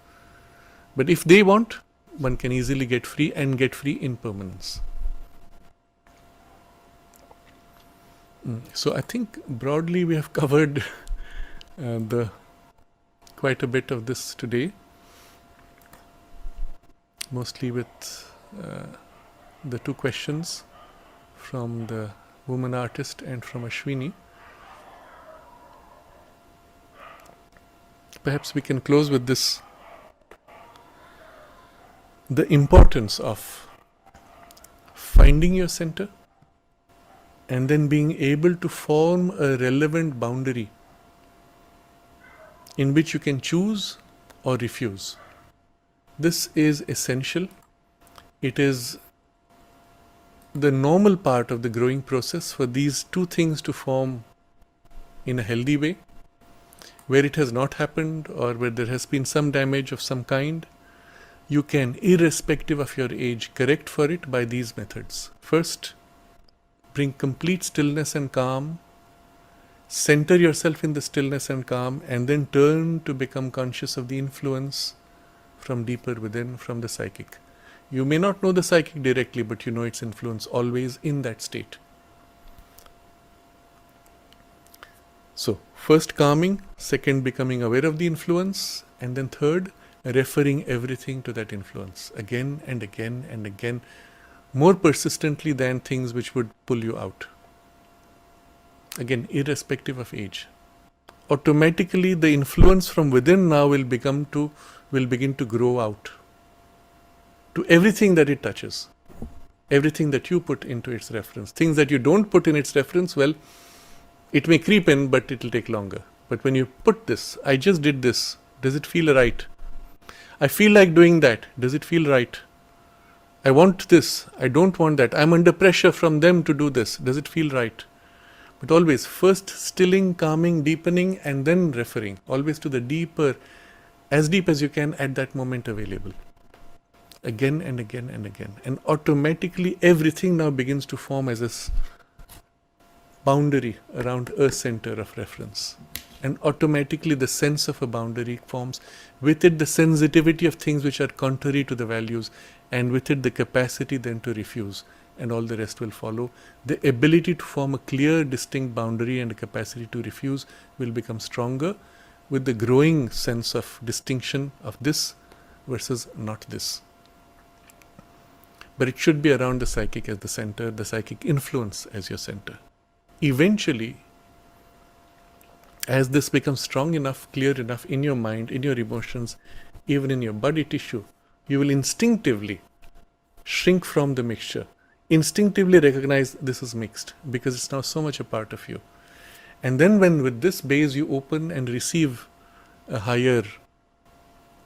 Speaker 2: But if they want, one can easily get free, and get free in permanence. So I think broadly we have covered quite a bit of this today, mostly with the two questions from the woman artist, and from Ashwini. Perhaps we can close with this. The importance of finding your center and then being able to form a relevant boundary in which you can choose or refuse. This is essential. It is the normal part of the growing process for these two things to form in a healthy way. Where it has not happened or where there has been some damage of some kind, you can, irrespective of your age, correct for it by these methods. First, bring complete stillness and calm. Center yourself in the stillness and calm, and then turn to become conscious of the influence from deeper within, from the psychic. You may not know the psychic directly, but you know its influence always in that state. So, first calming, second becoming aware of the influence, and then third, referring everything to that influence again and again and again, more persistently than things which would pull you out. Again, irrespective of age. Automatically, the influence from within now will begin to grow out to everything that it touches, everything that you put into its reference. Things that you don't put in its reference, well, it may creep in, but it will take longer. But when you put this, I just did this, does it feel right? I feel like doing that, does it feel right? I want this, I don't want that. I'm under pressure from them to do this, does it feel right? But always first stilling, calming, deepening, and then referring. Always to the deeper, as deep as you can at that moment available. Again and again and again. And automatically everything now begins to form as a boundary around a center of reference. And automatically the sense of a boundary forms. With it the sensitivity of things which are contrary to the values, and with it the capacity then to refuse, and all the rest will follow. The ability to form a clear, distinct boundary and a capacity to refuse will become stronger with the growing sense of distinction of this versus not this. But it should be around the psychic as the center, the psychic influence as your center. Eventually, as this becomes strong enough, clear enough in your mind, in your emotions, even in your body tissue, you will instinctively shrink from the mixture. Instinctively recognize this is mixed because it's now so much a part of you. And then when with this base you open and receive a higher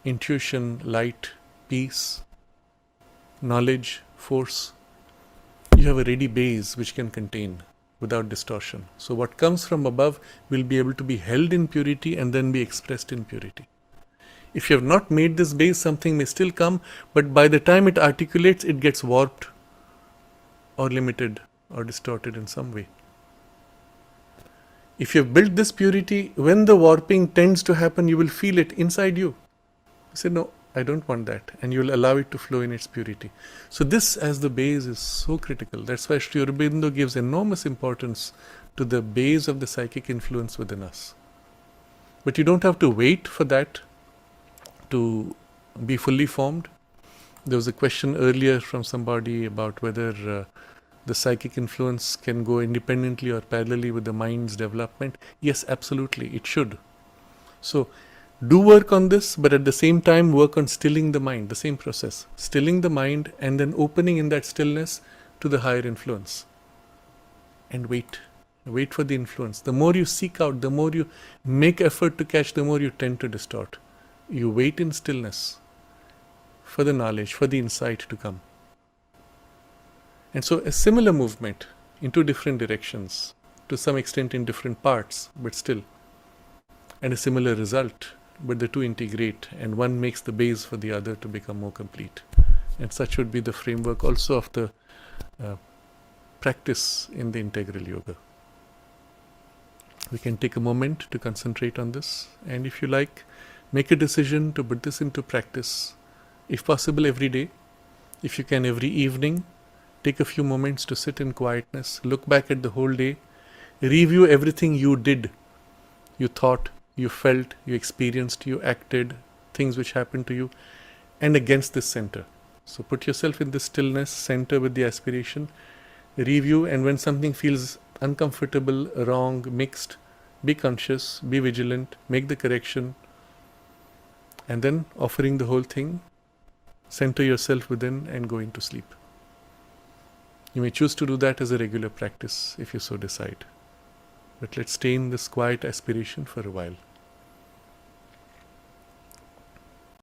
Speaker 2: intuition, light, peace, knowledge, force, you have a ready base which can contain without distortion. So what comes from above will be able to be held in purity and then be expressed in purity. If you have not made this base, something may still come, but by the time it articulates, it gets warped or limited or distorted in some way. If you have built this purity, when the warping tends to happen, you will feel it inside you. You say, no, I don't want that. And you will allow it to flow in its purity. So this as the base is so critical. That's why Sri Aurobindo gives enormous importance to the base of the psychic influence within us. But you don't have to wait for that to be fully formed. There was a question earlier from somebody about whether the psychic influence can go independently or parallelly with the mind's development. Yes, absolutely, it should. So, do work on this, but at the same time work on stilling the mind, the same process. Stilling the mind and then opening in that stillness to the higher influence. And wait. Wait for the influence. The more you seek out, the more you make effort to catch, the more you tend to distort. You wait in stillness for the knowledge, for the insight to come. And so a similar movement in two different directions, to some extent in different parts, but still, and a similar result, but the two integrate and one makes the base for the other to become more complete. And such would be the framework also of the practice in the integral yoga. We can take a moment to concentrate on this, and if you like, make a decision to put this into practice, if possible every day, if you can every evening. Take a few moments to sit in quietness, look back at the whole day, review everything you did, you thought, you felt, you experienced, you acted, things which happened to you, and against this center. So put yourself in this stillness, center with the aspiration, review, and when something feels uncomfortable, wrong, mixed, be conscious, be vigilant, make the correction, and then offering the whole thing, center yourself within and go into sleep. You may choose to do that as a regular practice if you so decide. But let's stay in this quiet aspiration for a while.